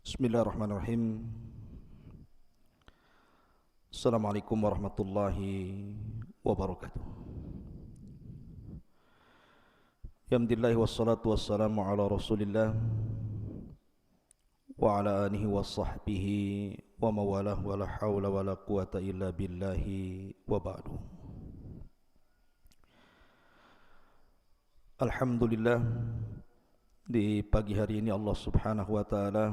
Bismillahirrahmanirrahim. Assalamualaikum warahmatullahi wabarakatuh. Alhamdulillah wassalatu wassalamu ala Rasulillah wa ala alihi wa sahbihi wa mawalah wa la hawla wa la quwata illa billahi wa ba'du. Alhamdulillah, di pagi hari ini Allah Subhanahu wa taala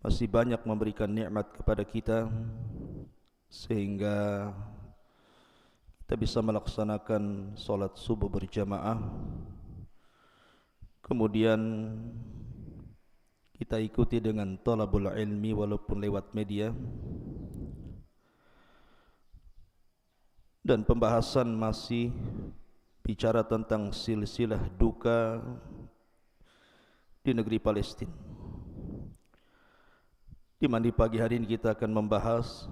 masih banyak memberikan nikmat kepada kita sehingga kita bisa melaksanakan salat subuh berjamaah. Kemudian kita ikuti dengan talabul ilmi walaupun lewat media. Dan pembahasan masih bicara tentang silsilah duka di negeri Palestina, di mana di pagi hari ini kita akan membahas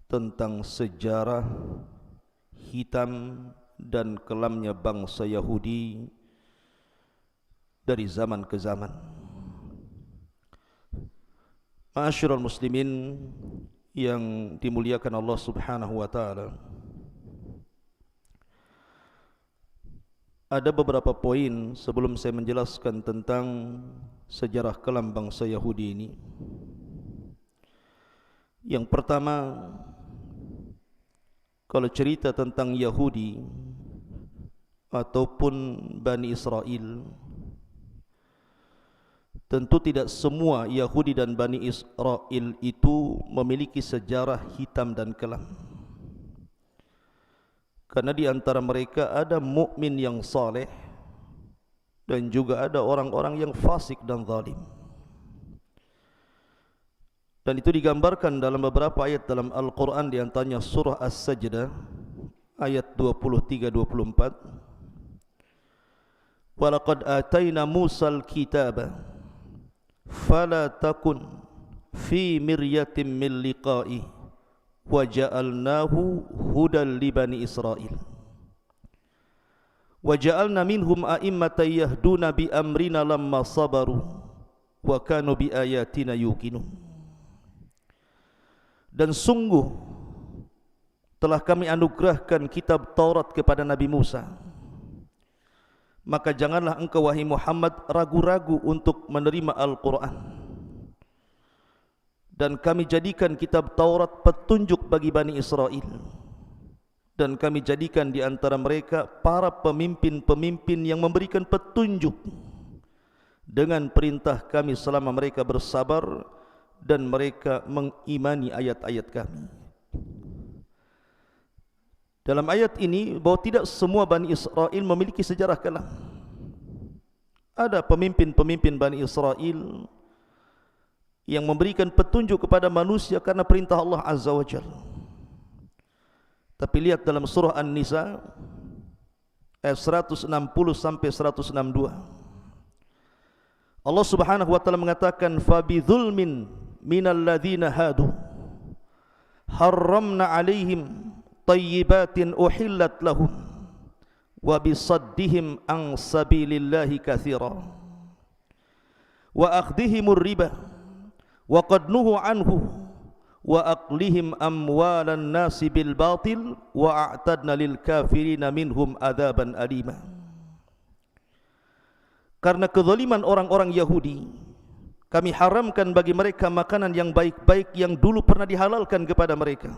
tentang sejarah hitam dan kelamnya bangsa Yahudi dari zaman ke zaman. Ma'asyiral muslimin yang dimuliakan Allah Subhanahu wa taala, ada beberapa poin sebelum saya menjelaskan tentang sejarah kelam bangsa Yahudi ini. Yang pertama, kalau cerita tentang Yahudi ataupun Bani Israel, tentu tidak semua Yahudi dan Bani Israel itu memiliki sejarah hitam dan kelam. Karena di antara mereka ada mukmin yang saleh dan juga ada orang-orang yang fasik dan zalim. Dan itu digambarkan dalam beberapa ayat dalam Al-Quran, di antaranya surah As-Sajdah ayat 23-24. Walaqad atayna Musal kitaba fala takun fi miryatin min liqa'i wa ja'alnahu hudan li bani Israil wa ja'alna minhum a'immatan yahduna bi amrina lamma sabaru wa kanu bi ayatina yuqinun. Dan sungguh telah kami anugerahkan kitab Taurat kepada Nabi Musa, maka janganlah engkau wahai Muhammad ragu-ragu untuk menerima Al-Quran. Dan kami jadikan kitab Taurat petunjuk bagi Bani Israel, dan kami jadikan di antara mereka para pemimpin-pemimpin yang memberikan petunjuk dengan perintah kami selama mereka bersabar dan mereka mengimani ayat-ayat kami. Dalam ayat ini bahwa tidak semua Bani Israel memiliki sejarah kelam. Ada pemimpin-pemimpin Bani Israel yang memberikan petunjuk kepada manusia karena perintah Allah Azza wa Jalla. Tapi lihat dalam surah An-Nisa ayat 160 sampai 162. Allah Subhanahu wa taala mengatakan, "Fabidzulmin minal ladzina hadu harramna 'alaihim thayyibatin uhillat lahum wa bisaddihim an sabilillahi katsira wa akhdhihimur riba wa qad nuhu anhu wa aqlihim amwalan nasi bil batil wa a'tadna lil kafirina minhum adzaban alima." Karena kezaliman orang-orang Yahudi, kami haramkan bagi mereka makanan yang baik-baik yang dulu pernah dihalalkan kepada mereka.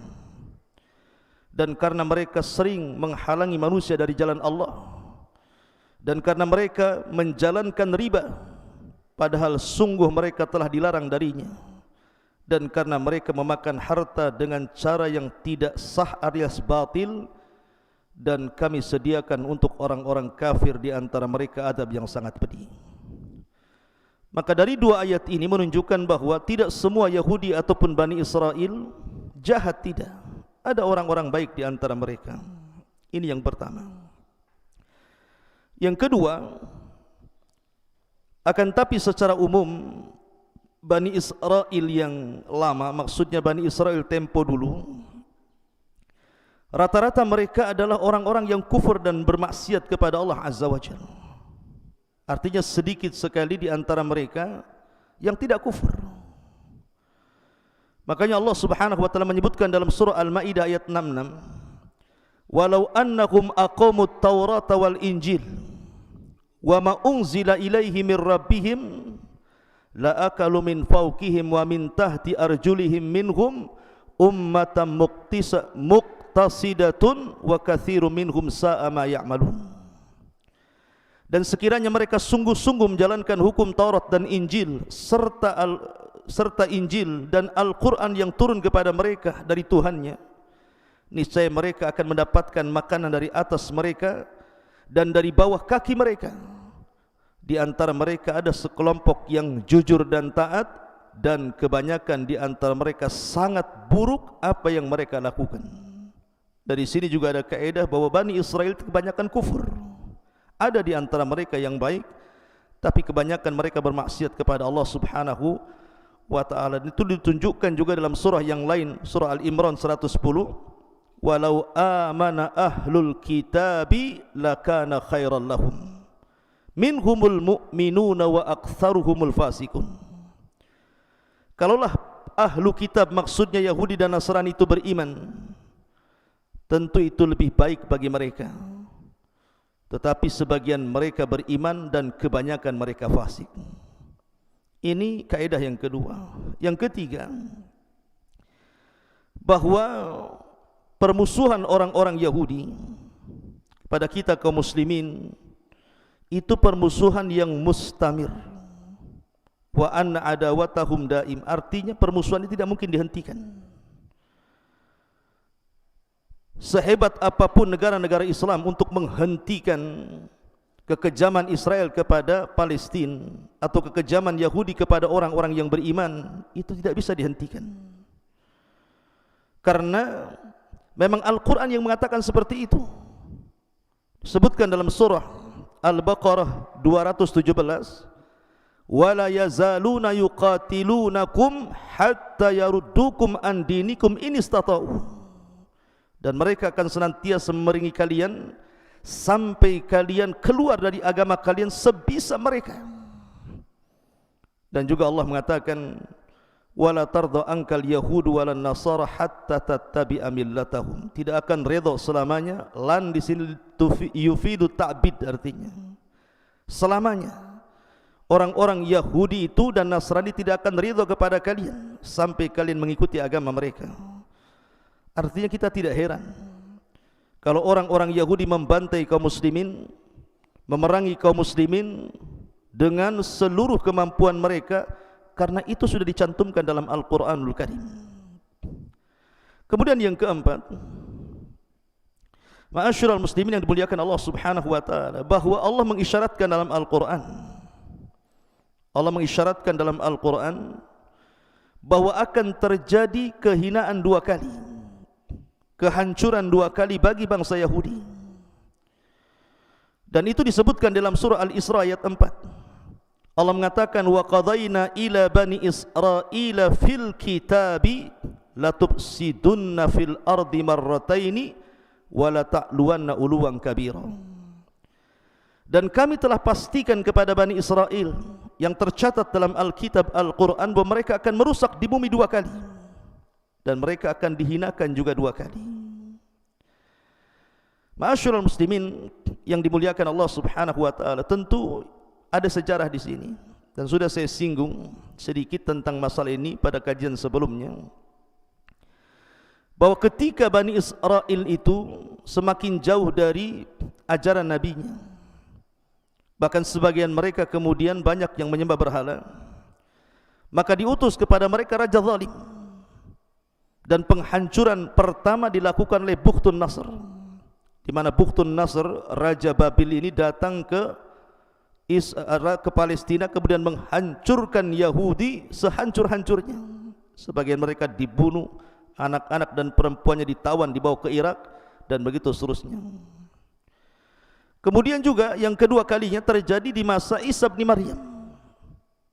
Dan karena mereka sering menghalangi manusia dari jalan Allah, dan karena mereka menjalankan riba padahal sungguh mereka telah dilarang darinya, dan karena mereka memakan harta dengan cara yang tidak sah alias batil, dan kami sediakan untuk orang-orang kafir di antara mereka adab yang sangat pedih. Maka dari dua ayat ini menunjukkan bahwa tidak semua Yahudi ataupun Bani Israel jahat, tidak. Ada orang-orang baik di antara mereka. Ini yang pertama. Yang kedua, akan tapi secara umum Bani Israel yang lama, maksudnya Bani Israel tempo dulu, rata-rata mereka adalah orang-orang yang kufur dan bermaksiat kepada Allah Azza wa Jalla. Artinya sedikit sekali di antara mereka yang tidak kufur. Makanya Allah Subhanahu wa taala menyebutkan dalam surah Al-Maidah ayat 66, "Walau annahum aqamut Taurata wal Injil wa ma unzila ilaihi mir rabbihim la akalu min fawqihim wa min tahti arjulihim minhum ummatan muqtasidatun wa katsirun minhum sa'a ma ya'malun." Dan sekiranya mereka sungguh-sungguh menjalankan hukum Taurat dan Injil serta Injil dan Al-Quran yang turun kepada mereka dari Tuhannya, niscaya mereka akan mendapatkan makanan dari atas mereka dan dari bawah kaki mereka. Di antara mereka ada sekelompok yang jujur dan taat, dan kebanyakan di antara mereka sangat buruk apa yang mereka lakukan. Dari sini juga ada kaidah bahwa Bani Israel itu kebanyakan kufur. Ada di antara mereka yang baik, tapi kebanyakan mereka bermaksiat kepada Allah Subhanahu wa ta'ala. Itu ditunjukkan juga dalam surah yang lain, surah Al-Imran 110, "Walau amana ahlul kitabi lakana khairan lahum minhumul mu'minuna wa aktsaruhumul fasikun." Kalaulah ahlu kitab, maksudnya Yahudi dan Nasrani, itu beriman, tentu itu lebih baik bagi mereka. Tetapi sebagian mereka beriman dan kebanyakan mereka fasik. Ini kaidah yang kedua. Yang ketiga, bahwa permusuhan orang-orang Yahudi pada kita kaum muslimin itu permusuhan yang mustamir. Wa anna adawatahum daim, artinya permusuhan ini tidak mungkin dihentikan. Sehebat apapun negara-negara Islam untuk menghentikan kekejaman Israel kepada Palestina atau kekejaman Yahudi kepada orang-orang yang beriman, itu tidak bisa dihentikan. Karena memang Al-Quran yang mengatakan seperti itu. Disebutkan dalam surah Al-Baqarah 217, "Wala yazaluna yuqatilunakum hatta yaruddukum an dinikum in istata'u." Dan mereka akan senantiasa memerangi kalian sampai kalian keluar dari agama kalian sebisa mereka. Dan juga Allah mengatakan, "Wala tarda ankal yahudu walan nasara hatta tattabi'a millatahum." Tidak akan redha selamanya. Lan di sini yufidu ta'bid, artinya selamanya orang-orang Yahudi itu dan Nasrani tidak akan redha kepada kalian sampai kalian mengikuti agama mereka. Artinya kita tidak heran kalau orang-orang Yahudi membantai kaum muslimin, memerangi kaum muslimin dengan seluruh kemampuan mereka, karena itu sudah dicantumkan dalam Al-Quranul Karim. Kemudian yang keempat, ma'asyiral muslimin yang dimuliakan Allah Subhanahu wa taala, bahwa Allah mengisyaratkan dalam Al-Quran, Allah mengisyaratkan dalam Al-Quran bahwa akan terjadi kehinaan dua kali, kehancuran dua kali bagi bangsa Yahudi. Dan itu disebutkan dalam surah Al-Isra ayat 4. Allah mengatakan, "Wa qadayna ila bani Israila fil kitabi latufsidunna fil ardi marrataini wa la ta'luwanna uluwan kabira." Dan kami telah pastikan kepada Bani Israel yang tercatat dalam Alkitab Al-Quran bahwa mereka akan merusak di bumi dua kali, dan mereka akan dihinakan juga dua kali. Ma'asyiral muslimin yang dimuliakan Allah Subhanahu wa taala, tentu ada sejarah di sini dan sudah saya singgung sedikit tentang masalah ini pada kajian sebelumnya, bahwa ketika Bani Israel itu semakin jauh dari ajaran nabinya, bahkan sebagian mereka kemudian banyak yang menyembah berhala, maka diutus kepada mereka raja zalim. Dan penghancuran pertama dilakukan oleh Bukhtun Nasr, di mana Bukhtun Nasr, Raja Babil ini datang ke Palestina, kemudian menghancurkan Yahudi sehancur-hancurnya. Sebagian mereka dibunuh, anak-anak dan perempuannya ditawan, dibawa ke Irak, dan begitu seterusnya. Kemudian juga yang kedua kalinya terjadi di masa Isa bin Maryam,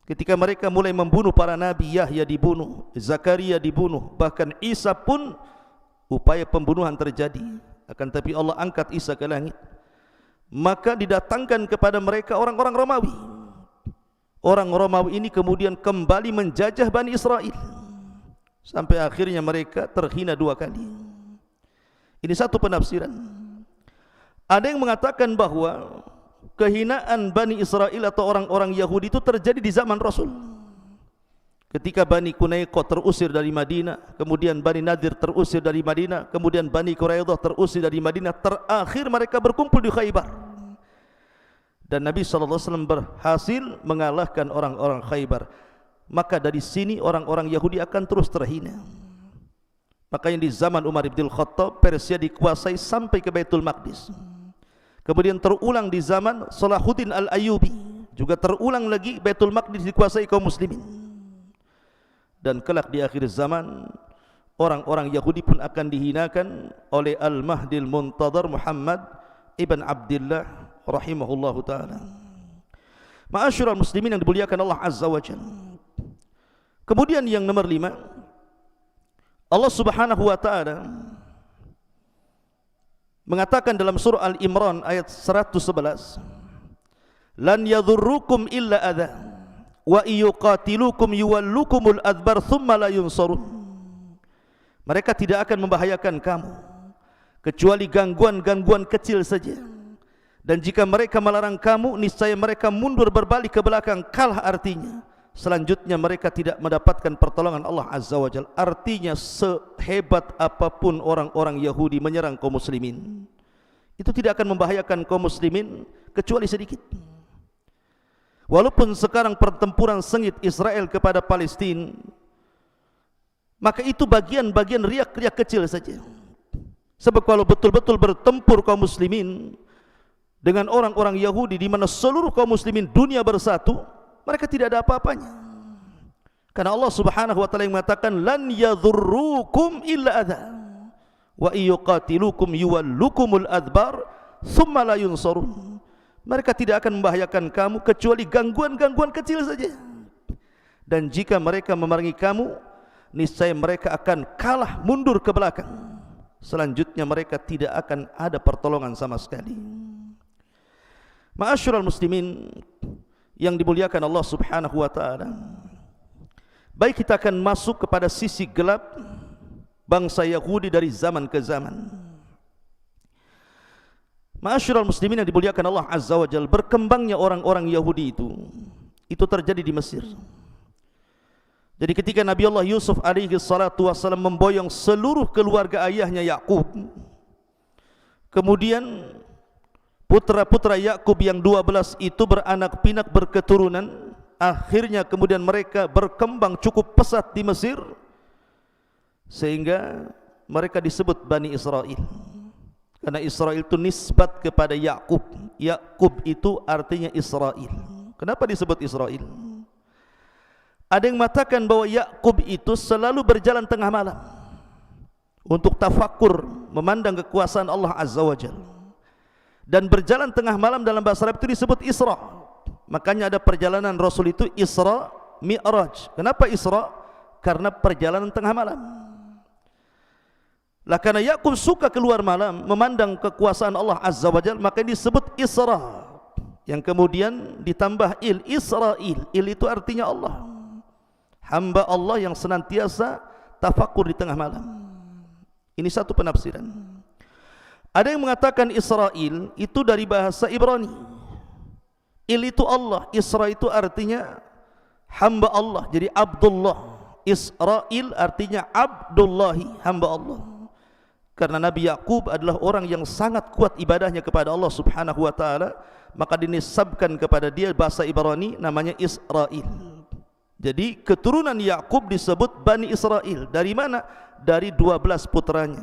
ketika mereka mulai membunuh para nabi. Yahya dibunuh, Zakaria dibunuh, bahkan Isa pun upaya pembunuhan terjadi. Akan tapi Allah angkat Isa ke langit. Maka didatangkan kepada mereka orang-orang Romawi, orang Romawi ini kemudian kembali menjajah Bani Israel sampai akhirnya mereka terhina 2 kali. Ini satu penafsiran. Ada yang mengatakan bahwa kehinaan Bani Israel atau orang-orang Yahudi itu terjadi di zaman Rasul. Ketika Bani Qunaiqah terusir dari Madinah, kemudian Bani Nadir terusir dari Madinah, kemudian Bani Quraidah terusir dari Madinah, terakhir mereka berkumpul di Khaybar. Dan Nabi SAW berhasil mengalahkan orang-orang Khaybar. Maka dari sini orang-orang Yahudi akan terus terhina. Makanya di zaman Umar ibn Khattab, Persia dikuasai sampai ke Baitul Maqdis. Kemudian terulang di zaman Salahuddin Al-Ayyubi, juga terulang lagi Baitul Maqdis dikuasai kaum muslimin. Dan kelak di akhir zaman orang-orang Yahudi pun akan dihinakan oleh Al-Mahdil Muntadhar Muhammad ibn Abdullah rahimahullahu ta'ala. Ma'asyiral muslimin yang dimuliakan Allah Azza wa Jalla. Kemudian yang nomor 5, Allah Subhanahu wa ta'ala mengatakan dalam surah Al-Imran ayat 111, lan yadhurrukum illa adha wa yuqatilukum yuwallukumul adbar thumma la yunsarun. Mereka tidak akan membahayakan kamu kecuali gangguan-gangguan kecil saja, dan jika mereka melarang kamu, niscaya mereka mundur berbalik ke belakang, kalah artinya selanjutnya mereka tidak mendapatkan pertolongan Allah Azza wa Jalla. Artinya sehebat apapun orang-orang Yahudi menyerang kaum muslimin, itu tidak akan membahayakan kaum muslimin kecuali sedikit. Walaupun sekarang pertempuran sengit Israel kepada Palestina, maka itu bagian-bagian riak-riak kecil saja. Sebab kalau betul-betul bertempur kaum muslimin dengan orang-orang Yahudi, di mana seluruh kaum muslimin dunia bersatu, mereka tidak ada apa-apanya. Karena Allah Subhanahu wa ta'ala yang mengatakan lan yadhurrukum illa adha wa yuqatilukum yuwallukumul adbar thumma la yunsarun. Mereka tidak akan membahayakan kamu kecuali gangguan-gangguan kecil saja. Dan jika mereka memerangi kamu, niscaya mereka akan kalah mundur ke belakang. Selanjutnya mereka tidak akan ada pertolongan sama sekali. Ma'asyiral muslimin yang dimuliakan Allah Subhanahu wa ta'ala, baik kita akan masuk kepada sisi gelap bangsa Yahudi dari zaman ke zaman. Ma'asyiral muslimin yang dimuliakan Allah Azza wa Jalla, berkembangnya orang-orang Yahudi itu terjadi di Mesir. Jadi ketika Nabi Allah Yusuf alaihi salatu wassalam memboyong seluruh keluarga ayahnya Yakub, kemudian putra-putra Yakub yang 12 itu beranak pinak berketurunan, akhirnya kemudian mereka berkembang cukup pesat di Mesir, sehingga mereka disebut Bani Israel. Karena Israel itu nisbat kepada Yakub. Yakub itu artinya Israel. Kenapa disebut Israel? Ada yang mengatakan bahwa Yakub itu selalu berjalan tengah malam untuk tafakur, memandang kekuasaan Allah Azza wa Jalla. Dan berjalan tengah malam dalam bahasa Arab itu disebut Isra. Makanya ada perjalanan Rasul itu Isra Mi'raj. Kenapa Isra? Karena perjalanan tengah malam. Lah karena Yakub suka keluar malam memandang kekuasaan Allah Azza wa Jalla, maka disebut Isra, yang kemudian ditambah il, Israel. Il itu artinya Allah, hamba Allah yang senantiasa tafakur di tengah malam. Ini satu penafsiran. Ada yang mengatakan Israel itu dari bahasa Ibrani. Il itu Allah, Isra itu artinya hamba Allah, jadi Abdullah. Israel artinya Abdullahi, hamba Allah. Karena Nabi Yakub adalah orang yang sangat kuat ibadahnya kepada Allah Subhanahu wa ta'ala, maka dinisabkan kepada dia bahasa Ibrani namanya Israel. Jadi keturunan Yakub disebut Bani Israel. Dari mana? Dari 12 putranya,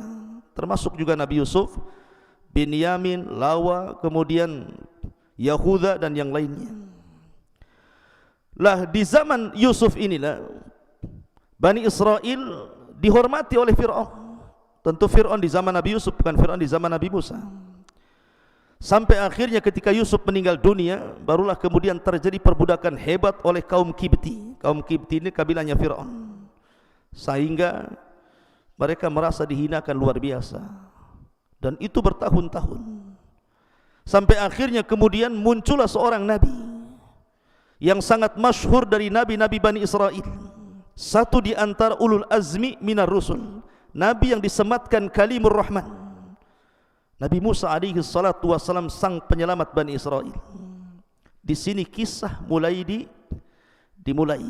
termasuk juga Nabi Yusuf, Binyamin, Lawa, kemudian Yahuda dan yang lainnya. Lah di zaman Yusuf inilah Bani Israel dihormati oleh Fir'aun. Tentu Fir'aun di zaman Nabi Yusuf, bukan Fir'aun di zaman Nabi Musa. Sampai akhirnya ketika Yusuf meninggal dunia, barulah kemudian terjadi perbudakan hebat oleh kaum Kibti. Kaum Kibti ini kabilahnya Fir'aun, sehingga mereka merasa dihinakan luar biasa. Dan itu bertahun-tahun. Sampai akhirnya kemudian muncullah seorang Nabi yang sangat masyhur dari nabi-nabi Bani Israel, satu di antara ulul azmi minar rusul, nabi yang disematkan kalimur rahman, Nabi Musa alaihi salatu wassalam, sang penyelamat Bani Israel. Di sini kisah dimulai.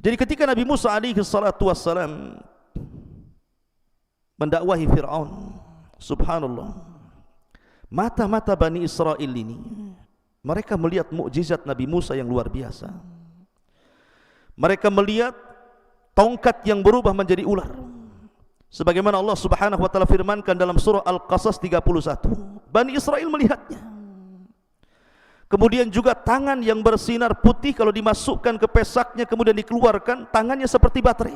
Jadi ketika Nabi Musa alaihi salatu wassalam mendakwahi Fir'aun, subhanallah, mata-mata Bani Israel ini, mereka melihat mukjizat Nabi Musa yang luar biasa. Mereka melihat tongkat yang berubah menjadi ular, sebagaimana Allah Subhanahu wa taala firmankan dalam surah Al-Qasas 31. Bani Israel melihatnya. Kemudian juga tangan yang bersinar putih, kalau dimasukkan ke pesaknya kemudian dikeluarkan, tangannya seperti baterai,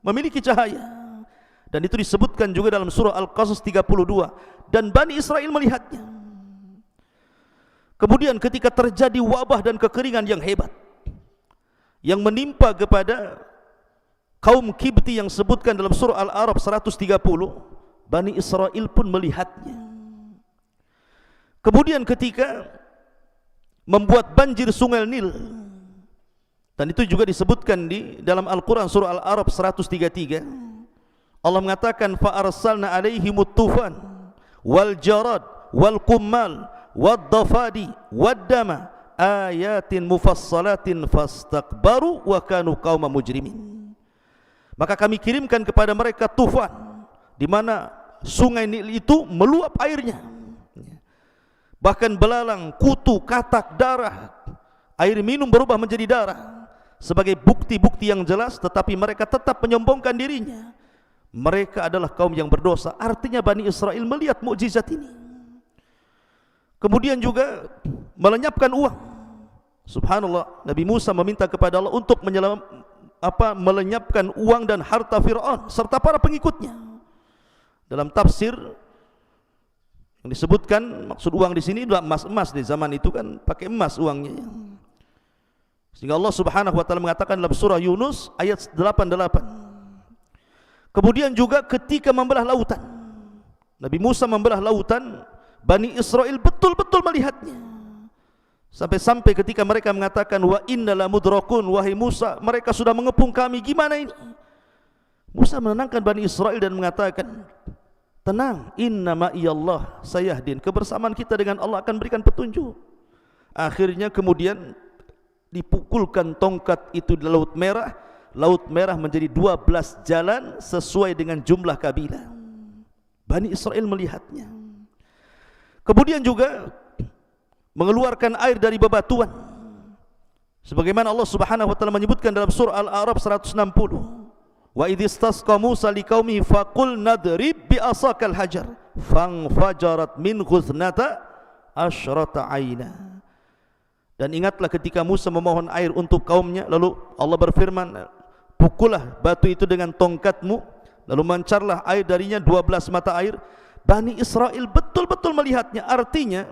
memiliki cahaya. Dan itu disebutkan juga dalam surah Al-Qasas 32. Dan Bani Israel melihatnya. Kemudian ketika terjadi wabah dan kekeringan yang hebat yang menimpa kepada kaum Kibti yang sebutkan dalam surah Al-A'raf 130, Bani Israel pun melihatnya. Kemudian ketika membuat banjir sungai Nil, dan itu juga disebutkan di dalam Al-Quran surah Al-A'raf 133, Allah mengatakan fa arsalna alaihimut tufan wal jarad wal qummal wad dafadi wad dama ayatin mufassalatin fastakbaru wa kanu qauman mujrimin. Maka kami kirimkan kepada mereka tufan, di mana sungai Nil itu meluap airnya, bahkan belalang, kutu, katak, darah, air minum berubah menjadi darah, sebagai bukti-bukti yang jelas. Tetapi mereka tetap menyombongkan dirinya. Mereka adalah kaum yang berdosa. Artinya Bani Israel melihat mukjizat ini. Kemudian juga melenyapkan uang. Subhanallah, Nabi Musa meminta kepada Allah untuk melenyapkan uang dan harta Fir'aun serta para pengikutnya. Dalam tafsir yang disebutkan, maksud uang di sini adalah emas di zaman itu kan pakai emas uangnya. Sehingga Allah Subhanahu wa taala mengatakan dalam surah Yunus ayat 88. Kemudian juga ketika membelah lautan, Nabi Musa membelah lautan, Bani Israel betul-betul melihatnya. Sampai-sampai ketika mereka mengatakan wa inna la mudrakun, wahai Musa, mereka sudah mengepung kami, gimana ini? Musa menenangkan Bani Israel dan mengatakan, tenang, inna ma'iyallah sayahdin, kebersamaan kita dengan Allah akan berikan petunjuk. Akhirnya kemudian dipukulkan tongkat itu di Laut Merah. Laut Merah menjadi 12 jalan sesuai dengan jumlah kabilah. Bani Israel melihatnya. Kemudian juga mengeluarkan air dari bebatuan, sebagaimana Allah Subhanahu wa taala menyebutkan dalam surah Al-A'raf 160. Wa idh istasqa Musa liqaumihi faqul nadrib bi'asakal hajar fanfajarat min khuthnata asyrata aina. Dan ingatlah ketika Musa memohon air untuk kaumnya, lalu Allah berfirman, pukullah batu itu dengan tongkatmu, lalu mancarlah air darinya 12 mata air. Bani Israel betul-betul melihatnya. Artinya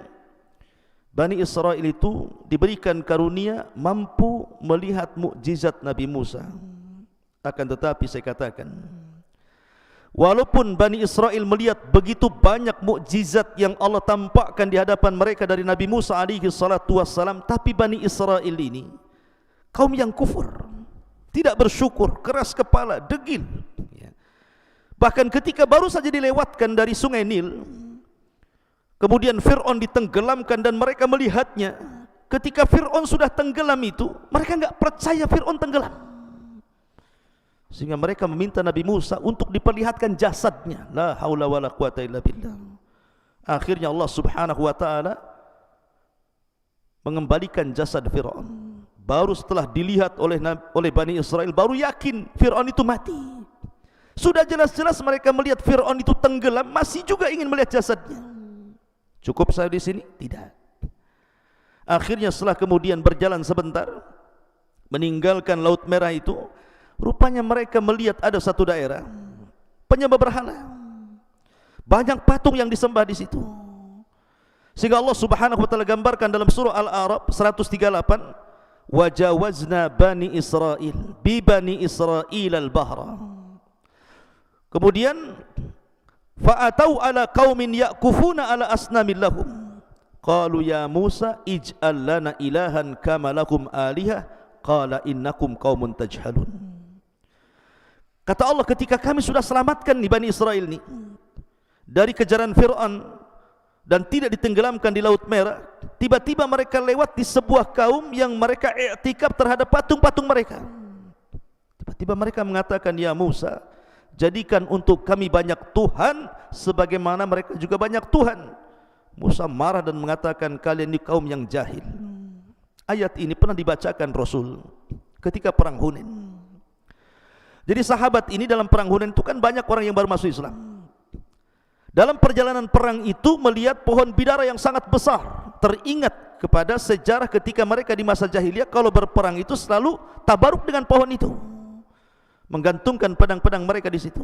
Bani Israel itu diberikan karunia mampu melihat mukjizat Nabi Musa. Akan tetapi saya katakan, walaupun Bani Israel melihat begitu banyak mukjizat yang Allah tampakkan di hadapan mereka dari Nabi Musa alaihi salatu wassalam, tapi Bani Israel ini kaum yang kufur, tidak bersyukur, keras kepala, degil. Bahkan ketika baru saja dilewatkan dari sungai Nil, kemudian Fir'aun ditenggelamkan dan mereka melihatnya. Ketika Fir'aun sudah tenggelam itu, mereka enggak percaya Fir'aun tenggelam, sehingga mereka meminta Nabi Musa untuk diperlihatkan jasadnya. La haula wala quwata illa billah. Akhirnya Allah Subhanahu wa taala mengembalikan jasad Fir'aun. Baru setelah dilihat oleh Bani Israel, baru yakin Fir'aun itu mati. Sudah jelas-jelas mereka melihat Fir'aun itu tenggelam, masih juga ingin melihat jasadnya. Cukup saya di sini? Tidak. Akhirnya setelah kemudian berjalan sebentar, meninggalkan Laut Merah itu, rupanya mereka melihat ada satu daerah penyembah berhala. Banyak patung yang disembah di situ. Sehingga Allah Subhanahu wa taala gambarkan dalam surah Al-A'raf 138, wajawazna bani Israil bi bani Israil al-bahra. Kemudian fa'atau ala qaumin ya'kufuna ala asnamil lahum qalu ya Musa ij'al lana ilahan kama lakum alihah qala innakum qaumun tajhalun. Kata Allah, ketika kami sudah selamatkan nih Bani Israel ni dari kejaran Fir'aun dan tidak ditenggelamkan di Laut Merah, tiba-tiba mereka lewat di sebuah kaum yang mereka i'tikaf terhadap patung-patung mereka. Tiba-tiba mereka mengatakan, ya Musa, jadikan untuk kami banyak Tuhan sebagaimana mereka juga banyak Tuhan. Musa marah dan mengatakan, kalian ini kaum yang jahil. Ayat ini pernah dibacakan Rasul ketika perang Hunain. Jadi sahabat ini dalam perang Hunain itu kan banyak orang yang baru masuk Islam. Dalam perjalanan perang itu melihat pohon bidara yang sangat besar. Teringat kepada sejarah ketika mereka di masa jahiliyah kalau berperang itu selalu tabaruk dengan pohon itu, menggantungkan pedang-pedang mereka di situ.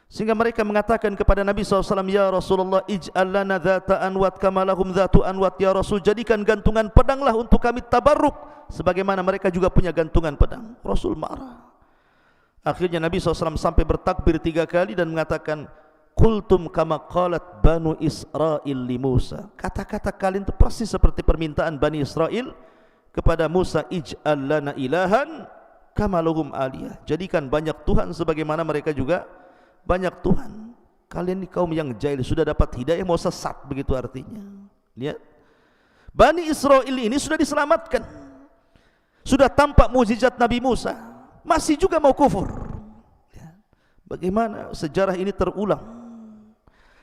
Sehingga mereka mengatakan kepada Nabi SAW, ya Rasulullah ij'al lana dhata anwat kama lahum dhatu anwat. Ya Rasul, jadikan gantungan pedanglah untuk kami tabaruk sebagaimana mereka juga punya gantungan pedang. Rasul marah. Akhirnya Nabi SAW sampai bertakbir 3 kali dan mengatakan, qultum kama qalat Banu Israel li Musa. Kata-kata kalian itu persis seperti permintaan Bani Israel kepada Musa, ij'al lana ilahan kama lahum aliyah. Jadikan banyak Tuhan sebagaimana mereka juga banyak Tuhan. Kalian ini kaum yang jahil, sudah dapat hidayah mau sesat, begitu artinya. Lihat, Bani Israel ini sudah diselamatkan, sudah tampak mukjizat Nabi Musa, masih juga mau kufur. Bagaimana sejarah ini terulang?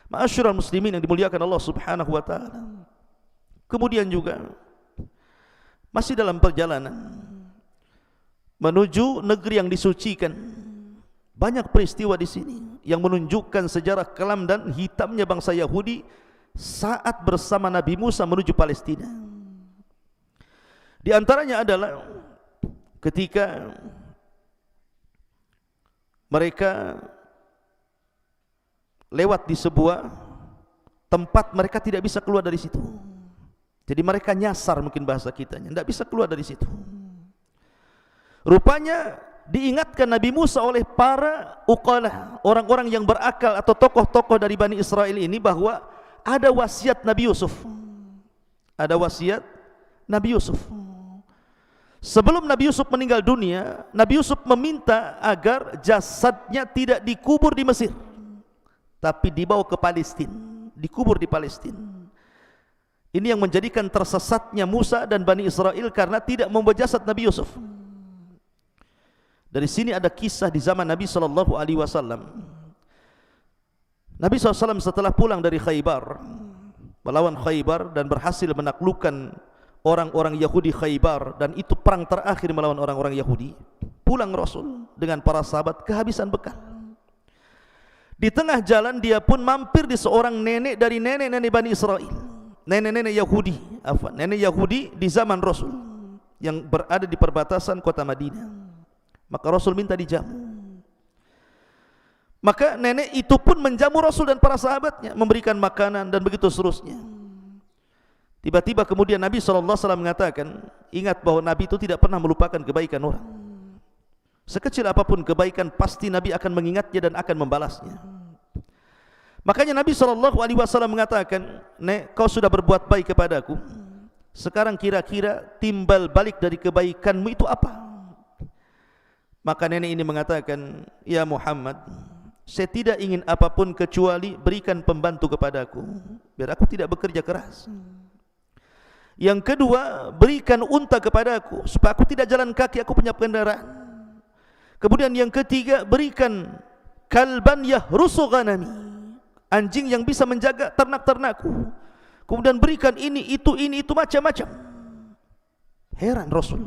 Ma'asyiral muslimin yang dimuliakan Allah Subhanahu wa taala. Kemudian juga masih dalam perjalanan menuju negeri yang disucikan, banyak peristiwa di sini yang menunjukkan sejarah kelam dan hitamnya bangsa Yahudi saat bersama Nabi Musa menuju Palestina. Di antaranya adalah ketika mereka lewat di sebuah tempat mereka tidak bisa keluar dari situ. Jadi mereka nyasar, mungkin bahasa kitanya, tidak bisa keluar dari situ. Rupanya diingatkan Nabi Musa oleh para uqalah, orang-orang yang berakal atau tokoh-tokoh dari Bani Israel ini, bahwa ada wasiat Nabi Yusuf. Ada wasiat Nabi Yusuf. Sebelum Nabi Yusuf meninggal dunia, Nabi Yusuf meminta agar jasadnya tidak dikubur di Mesir, tapi dibawa ke Palestina, dikubur di Palestina. Ini yang menjadikan tersesatnya Musa dan Bani Israel karena tidak membawa jasad Nabi Yusuf. Dari sini ada kisah di zaman Nabi SAW. Nabi SAW setelah pulang dari Khaybar, melawan Khaybar dan berhasil menaklukkan orang-orang Yahudi Khaybar, dan itu perang terakhir melawan orang-orang Yahudi. Pulang Rasul dengan para sahabat kehabisan bekal. Di tengah jalan dia pun mampir di seorang nenek dari nenek-nenek Bani Israel, nenek-nenek Yahudi, nenek Yahudi di zaman Rasul yang berada di perbatasan kota Madinah. Maka Rasul minta dijamu. Maka nenek itu pun menjamu Rasul dan para sahabatnya, memberikan makanan dan begitu seterusnya. Tiba-tiba kemudian Nabi SAW mengatakan, ingat bahwa Nabi itu tidak pernah melupakan kebaikan orang. Sekecil apapun kebaikan, pasti Nabi akan mengingatnya dan akan membalasnya. Makanya Nabi SAW mengatakan, Nek, kau sudah berbuat baik kepadaku, sekarang kira-kira timbal balik dari kebaikanmu itu apa? Maka nenek ini mengatakan, ya Muhammad, saya tidak ingin apapun kecuali berikan pembantu kepadaku, biar aku tidak bekerja keras. Yang kedua, berikan unta kepadaku supaya aku tidak jalan kaki, aku punya kendaraan. Kemudian yang ketiga, berikan kalban yahrusu ghanami, anjing yang bisa menjaga ternak-ternakku. Kemudian berikan ini itu macam-macam. Heran Rasul,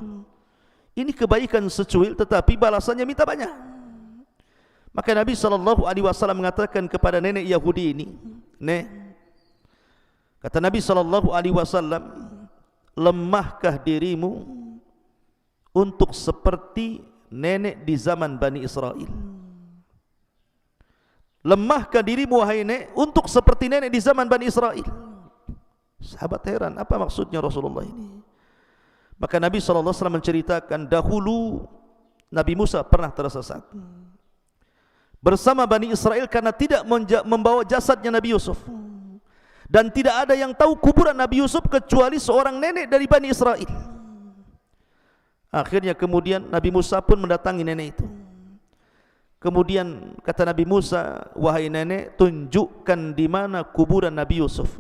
ini kebaikan secuil tetapi balasannya minta banyak. Maka Nabi SAW mengatakan kepada nenek Yahudi ini, Nek, kata Nabi SAW, lemahkah dirimu untuk seperti nenek di zaman Bani Israel? Lemahkah dirimu wahai nek untuk seperti nenek di zaman Bani Israel? Sahabat heran, apa maksudnya Rasulullah ini? Maka Nabi SAW menceritakan, dahulu Nabi Musa pernah tersesat bersama Bani Israel karena tidak membawa jasadnya Nabi Yusuf. Dan tidak ada yang tahu kuburan Nabi Yusuf kecuali seorang nenek dari Bani Israel. Akhirnya kemudian Nabi Musa pun mendatangi nenek itu. Kemudian kata Nabi Musa, wahai nenek, tunjukkan di mana kuburan Nabi Yusuf.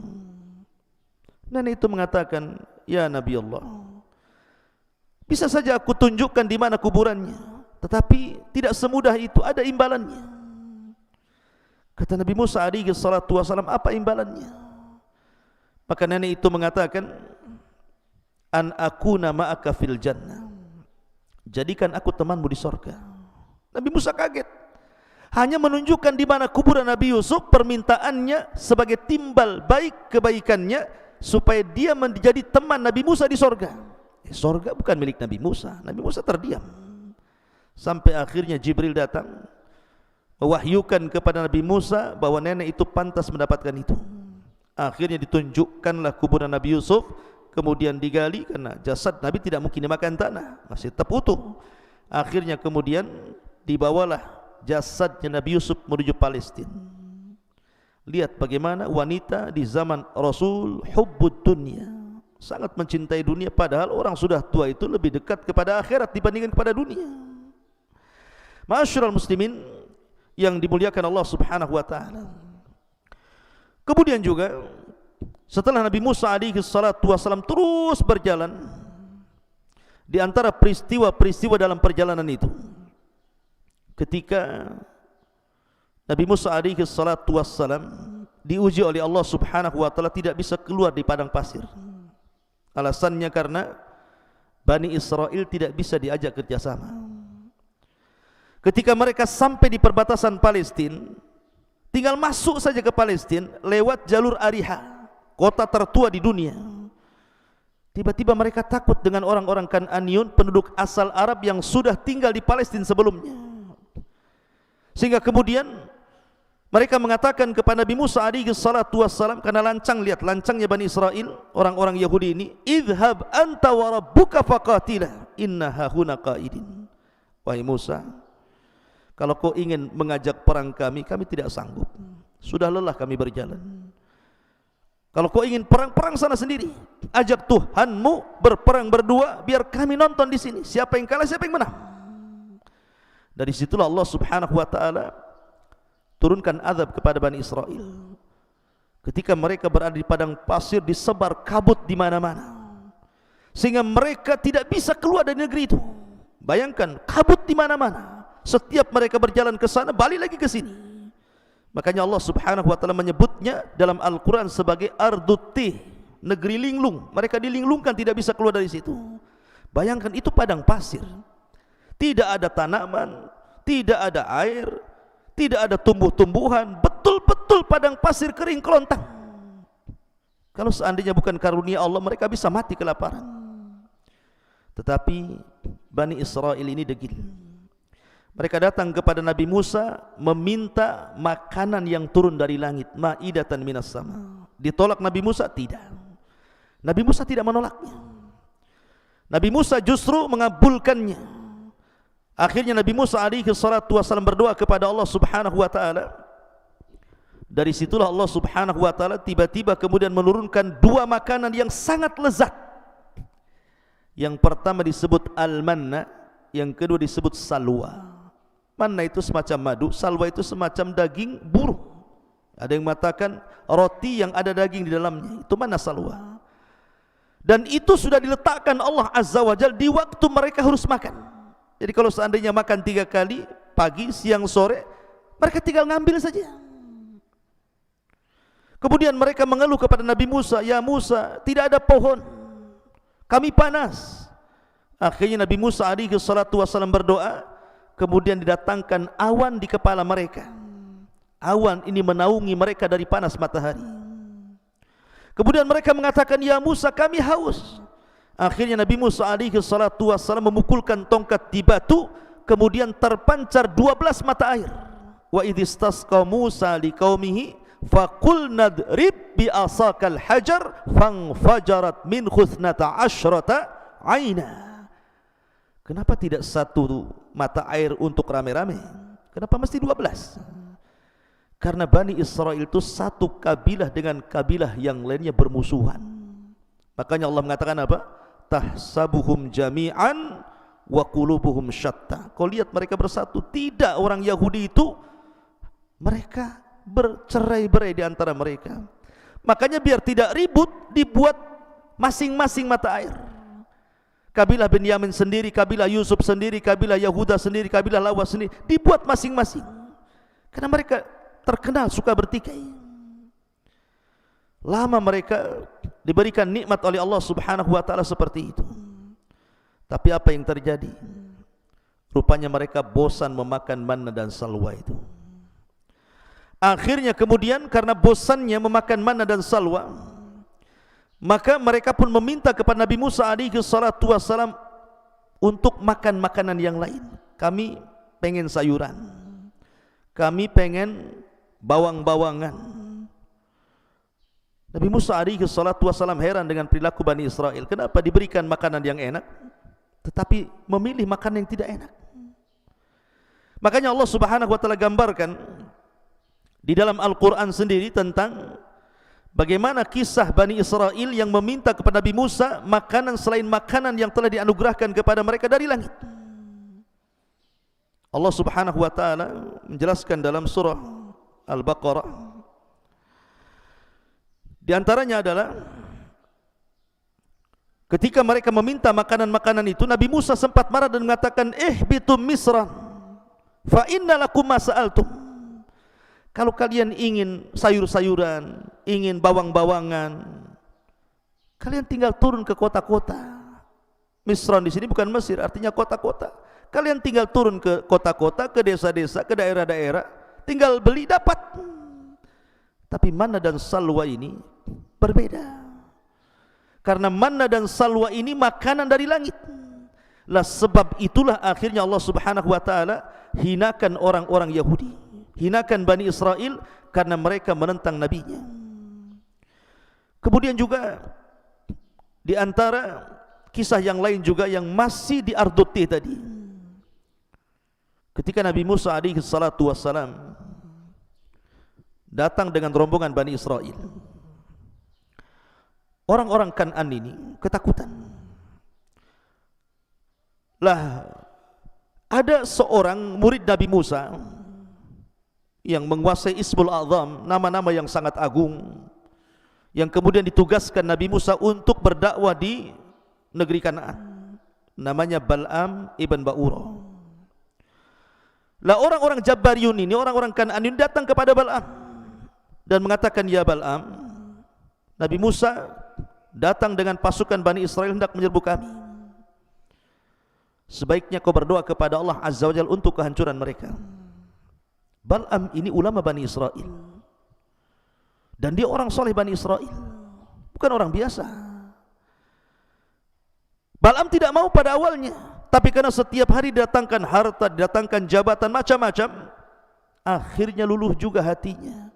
Nenek itu mengatakan, ya Nabi Allah, bisa saja aku tunjukkan di mana kuburannya, tetapi tidak semudah itu, ada imbalannya. Kata Nabi Musa alaihi salatu wasalam, apa imbalannya? Maka nenek itu mengatakan, an akuna ma'aka fil jannah, jadikan aku temanmu di sorga. Nabi Musa kaget, hanya menunjukkan di mana kuburan Nabi Yusuf, permintaannya sebagai timbal baik kebaikannya supaya dia menjadi teman Nabi Musa di sorga. Sorga bukan milik Nabi Musa. Nabi Musa terdiam sampai akhirnya Jibril datang mewahyukan kepada Nabi Musa bahwa nenek itu pantas mendapatkan itu. Akhirnya ditunjukkanlah kuburan Nabi Yusuf, kemudian digali karena jasad Nabi tidak mungkin dimakan tanah, masih tetap utuh. Akhirnya kemudian dibawalah jasadnya Nabi Yusuf menuju Palestina. Lihat bagaimana wanita di zaman Rasul hubbud dunya, sangat mencintai dunia, padahal orang sudah tua itu lebih dekat kepada akhirat dibandingkan kepada dunia. Ma'asyiral muslimin yang dimuliakan Allah Subhanahu wa taala. Kemudian juga setelah Nabi Musa alaihi salatu wasallam terus berjalan, di antara peristiwa-peristiwa dalam perjalanan itu, ketika Nabi Musa alaihi salatu wassalam diuji oleh Allah Subhanahu wa taala tidak bisa keluar di padang pasir. Alasannya karena Bani Israel tidak bisa diajak kerjasama. Ketika mereka sampai di perbatasan Palestina, tinggal masuk saja ke Palestina lewat jalur Ariha, kota tertua di dunia. Tiba-tiba mereka takut dengan orang-orang Kan'aniun, penduduk asal Arab yang sudah tinggal di Palestina sebelumnya. Sehingga kemudian mereka mengatakan kepada Nabi Musa alaihi salatu wassalam, karena lancang, lihat lancangnya Bani Israel, orang-orang Yahudi ini, idhab anta wa rabbuka faqatila inna hahuna qaidin. Wahai Musa, kalau kau ingin mengajak perang kami tidak sanggup, sudah lelah kami berjalan. Kalau kau ingin perang sana sendiri, ajak Tuhanmu berperang berdua, biar kami nonton di sini, siapa yang kalah, siapa yang menang. Dari situlah Allah Subhanahu wa taala turunkan azab kepada Bani Israel. Ketika mereka berada di padang pasir, disebar kabut di mana-mana, sehingga mereka tidak bisa keluar dari negeri itu. Bayangkan, kabut di mana-mana. Setiap mereka berjalan ke sana, balik lagi ke sini. Makanya Allah Subhanahu wa taala menyebutnya dalam Al-Quran sebagai Ardutih, negeri linglung. Mereka dilinglungkan, tidak bisa keluar dari situ. Bayangkan, itu padang pasir, tidak ada tanaman, tidak ada air, tidak ada tumbuh-tumbuhan, betul-betul padang pasir kering kelontang. Kalau seandainya bukan karunia Allah, mereka bisa mati kelaparan. Tetapi Bani Israel ini degil. Mereka datang kepada Nabi Musa meminta makanan yang turun dari langit, ma'idatan minas sama. Ditolak Nabi Musa? Tidak. Nabi Musa tidak menolaknya. Nabi Musa justru mengabulkannya. Akhirnya Nabi Musa alaihi salatu wasallam berdoa kepada Allah Subhanahu wa taala. Dari situlah Allah Subhanahu wa taala tiba-tiba kemudian menurunkan dua makanan yang sangat lezat. Yang pertama disebut al-manna, yang kedua disebut salwa. Manna itu semacam madu, salwa itu semacam daging burung. Ada yang mengatakan roti yang ada daging di dalamnya, itu manna salwa. Dan itu sudah diletakkan Allah Azza wa Jalla di waktu mereka harus makan. Jadi kalau seandainya makan 3 kali, pagi, siang, sore, mereka tinggal ngambil saja. Kemudian mereka mengeluh kepada Nabi Musa, ya Musa, tidak ada pohon, kami panas. Akhirnya Nabi Musa alaihi salatu wasallam berdoa, kemudian didatangkan awan di kepala mereka. Awan ini menaungi mereka dari panas matahari. Kemudian mereka mengatakan, ya Musa, kami haus. Akhirnya Nabi Musa alaihi salatu wassalam memukulkan tongkat di batu, kemudian terpancar 12 mata air. Wa idhistasqa Musa liqaumihi faqul nadrib bi asakal hajar fanfajarat min khuthnata asyrata aina. Kenapa tidak satu mata air untuk rame-rame? Kenapa mesti 12? Karena Bani Israel itu satu kabilah dengan kabilah yang lainnya bermusuhan. Makanya Allah mengatakan apa? Tahsabuhum jami'an wa qulubuhum syatta. Kau lihat mereka bersatu. Tidak, orang Yahudi itu mereka bercerai-berai di antara mereka. Makanya biar tidak ribut, dibuat masing-masing mata air. Kabilah Benyamin sendiri, kabilah Yusuf sendiri, kabilah Yahuda sendiri, kabilah Lawas sendiri, dibuat masing-masing. Karena mereka terkenal suka bertikai. Lama mereka diberikan nikmat oleh Allah Subhanahu wa taala seperti itu. Tapi apa yang terjadi? Rupanya mereka bosan memakan manna dan salwa itu. Akhirnya kemudian karena bosannya memakan manna dan salwa, maka mereka pun meminta kepada Nabi Musa alaihi salatu wassalam untuk makan makanan yang lain. Kami pengen sayuran, kami pengen bawang-bawangan. Nabi Musa alaihi salatu wassalam heran dengan perilaku Bani Israel. Kenapa diberikan makanan yang enak tetapi memilih makanan yang tidak enak? Makanya Allah Subhanahu wa taala gambarkan di dalam Al-Quran sendiri tentang bagaimana kisah Bani Israel yang meminta kepada Nabi Musa makanan selain makanan yang telah dianugerahkan kepada mereka dari langit. Allah Subhanahu wa taala menjelaskan dalam surah Al-Baqarah, di antaranya adalah ketika mereka meminta makanan-makanan itu, Nabi Musa sempat marah dan mengatakan, ihbitum misran fa inna lakum ma sa'altum. Kalau kalian ingin sayur-sayuran, ingin bawang-bawangan, kalian tinggal turun ke kota-kota. Misran di sini bukan Mesir, artinya kota-kota. Kalian tinggal turun ke kota-kota, ke desa-desa, ke daerah-daerah, tinggal beli dapat. Tapi manna dan salwa ini berbeda. Karena manna dan salwa ini makanan dari langit. Lah sebab itulah akhirnya Allah Subhanahu wa taala hinakan orang-orang Yahudi, hinakan Bani Israel karena mereka menentang nabinya. Kemudian juga di antara kisah yang lain juga yang masih di Arduti tadi, ketika Nabi Musa alaihi salatu wassalam datang dengan rombongan Bani Israel, orang-orang Kan'an ini ketakutan. Lah ada seorang murid Nabi Musa yang menguasai Ismul A'zam, nama-nama yang sangat agung, yang kemudian ditugaskan Nabi Musa untuk berdakwah di negeri Kan'an. Namanya Bal'am ibn Ba'ura. Lah orang-orang Jabbariyun ini, orang-orang Kan'an ini datang kepada Bal'am dan mengatakan, ya Bal'am, Nabi Musa datang dengan pasukan Bani Israel hendak menyerbu kami. Sebaiknya kau berdoa kepada Allah Azza wa Jalla untuk kehancuran mereka. Bal'am ini ulama Bani Israel, dan dia orang soleh Bani Israel, bukan orang biasa. Bal'am tidak mau pada awalnya, tapi karena setiap hari didatangkan harta, didatangkan jabatan macam-macam, akhirnya luluh juga hatinya.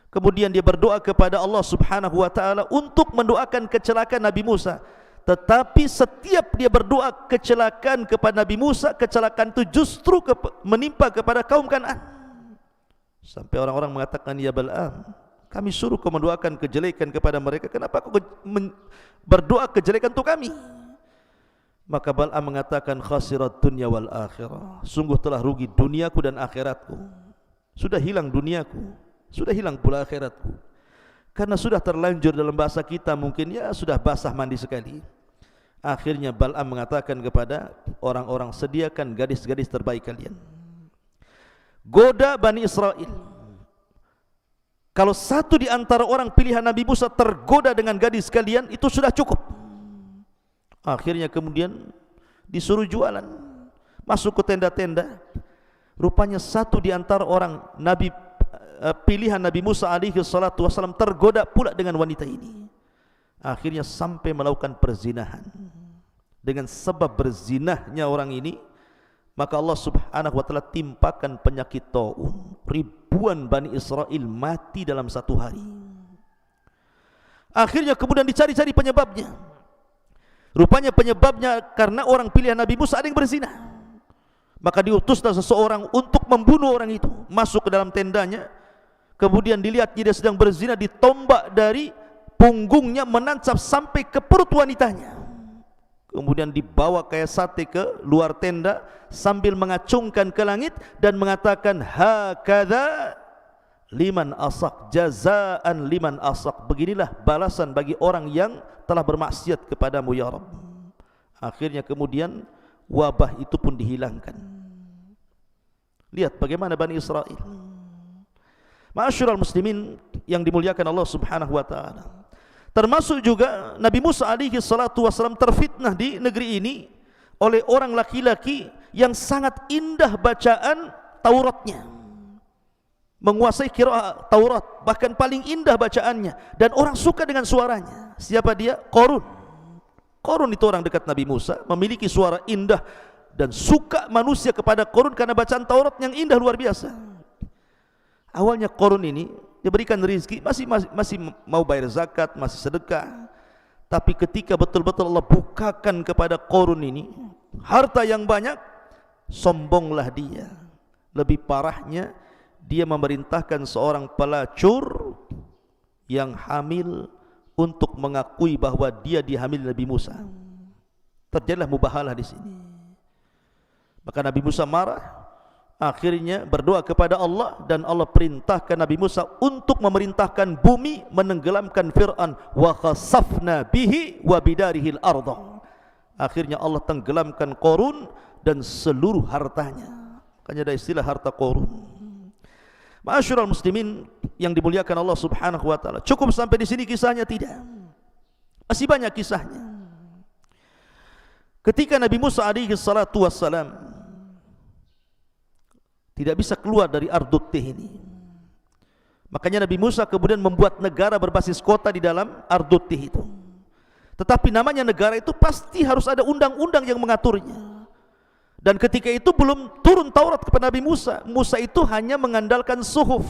Kemudian dia berdoa kepada Allah Subhanahu wa taala untuk mendoakan kecelakaan Nabi Musa. Tetapi setiap dia berdoa kecelakaan kepada Nabi Musa, kecelakaan itu justru menimpa kepada kaum Kan'an. Sampai orang-orang mengatakan, ya Bal'am, kami suruh kau mendoakan kejelekan kepada mereka, kenapa kau berdoa kejelekan untuk kami? Maka Bal'am mengatakan, khasirat dunya wal akhirah, sungguh telah rugi duniaku dan akhiratku. Sudah hilang duniaku, sudah hilang pula akhiratku. Karena sudah terlanjur, dalam bahasa kita mungkin, ya sudah basah mandi sekali. Akhirnya Bal'am mengatakan kepada orang-orang, sediakan gadis-gadis terbaik kalian, goda Bani Israel. Kalau satu di antara orang pilihan Nabi Musa tergoda dengan gadis kalian, itu sudah cukup. Akhirnya kemudian disuruh jualan, masuk ke tenda-tenda. Rupanya satu di antara orang Nabi pilihan Nabi Musa alaihi salatu wassalam tergoda pula dengan wanita ini. Akhirnya sampai melakukan perzinahan. Dengan sebab berzinahnya orang ini, maka Allah Subhanahu wa taala timpakan penyakit taun. Ribuan Bani Israel mati dalam satu hari. Akhirnya kemudian dicari-cari penyebabnya. Rupanya penyebabnya karena orang pilihan Nabi Musa ada yang berzina. Maka diutuslah seseorang untuk membunuh orang itu, masuk ke dalam tendanya, kemudian dilihatnya dia sedang berzina, ditombak dari punggungnya menancap sampai ke perut wanitanya, kemudian dibawa kayak sate ke luar tenda sambil mengacungkan ke langit dan mengatakan, hakadha liman asak, jazaan liman asak, beginilah balasan bagi orang yang telah bermaksiat kepadamu ya Rabb. Akhirnya kemudian wabah itu pun dihilangkan. Lihat bagaimana Bani Israel. Ma'asyiral muslimin yang dimuliakan Allah Subhanahu wa taala. Termasuk juga Nabi Musa alaihi salatu wasallam terfitnah di negeri ini oleh orang laki-laki yang sangat indah bacaan Tauratnya, menguasai qiraat Taurat, bahkan paling indah bacaannya, dan orang suka dengan suaranya. Siapa dia? Qarun. Qarun itu orang dekat Nabi Musa, memiliki suara indah, dan suka manusia kepada Qarun karena bacaan Taurat yang indah luar biasa. Awalnya Qarun ini diberikan rezeki, masih mau bayar zakat, masih sedekah. Tapi ketika betul-betul Allah bukakan kepada Qarun ini harta yang banyak, sombonglah dia. Lebih parahnya, dia memerintahkan seorang pelacur yang hamil untuk mengakui bahwa dia dihamili Nabi Musa. Terjadilah mubahalah di sini. Maka Nabi Musa marah, akhirnya berdoa kepada Allah, dan Allah perintahkan Nabi Musa untuk memerintahkan bumi menenggelamkan Fir'aun. Wa khasafna bihi wa bidarihil arda. Akhirnya Allah tenggelamkan Qarun dan seluruh hartanya. Makanya ada istilah harta Qarun. Ma'asyiral muslimin yang dimuliakan Allah Subhanahu wa taala. Cukup sampai di sini kisahnya? Tidak. Masih banyak kisahnya. Ketika Nabi Musa alaihi salatu wassalam tidak bisa keluar dari Ardut Tih ini, makanya Nabi Musa kemudian membuat negara berbasis kota di dalam Ardut Tih itu. Tetapi namanya negara itu pasti harus ada undang-undang yang mengaturnya. Dan ketika itu belum turun Taurat kepada Nabi Musa. Musa itu hanya mengandalkan suhuf.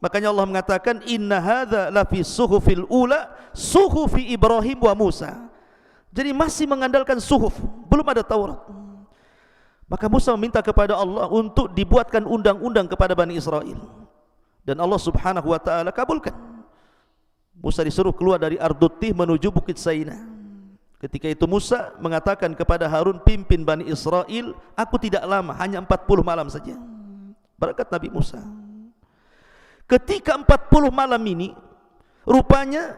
Makanya Allah mengatakan, inna hadza lafi suhufil ula suhufi Ibrahim wa Musa. Jadi masih mengandalkan suhuf, belum ada Taurat. Maka Musa meminta kepada Allah untuk dibuatkan undang-undang kepada Bani Israel, dan Allah Subhanahu wa taala kabulkan. Musa disuruh keluar dari Ardut Tih menuju Bukit Saina. Ketika itu Musa mengatakan kepada Harun, pimpin Bani Israel, aku tidak lama, hanya 40 malam saja. Berkat Nabi Musa. Ketika 40 malam ini, rupanya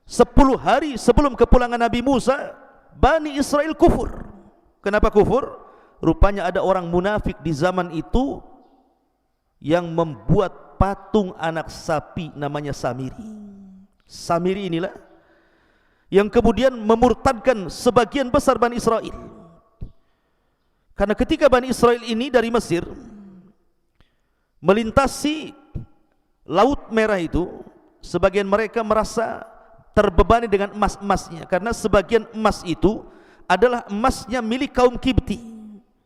10 hari sebelum kepulangan Nabi Musa, Bani Israel kufur. Kenapa kufur? Rupanya ada orang munafik di zaman itu yang membuat patung anak sapi namanya Samiri. Samiri inilah yang kemudian memurtadkan sebagian besar Bani Israel. Karena ketika Bani Israel ini dari Mesir melintasi Laut Merah itu, sebagian mereka merasa terbebani dengan emas-emasnya, karena sebagian emas itu adalah emasnya milik kaum Kibti.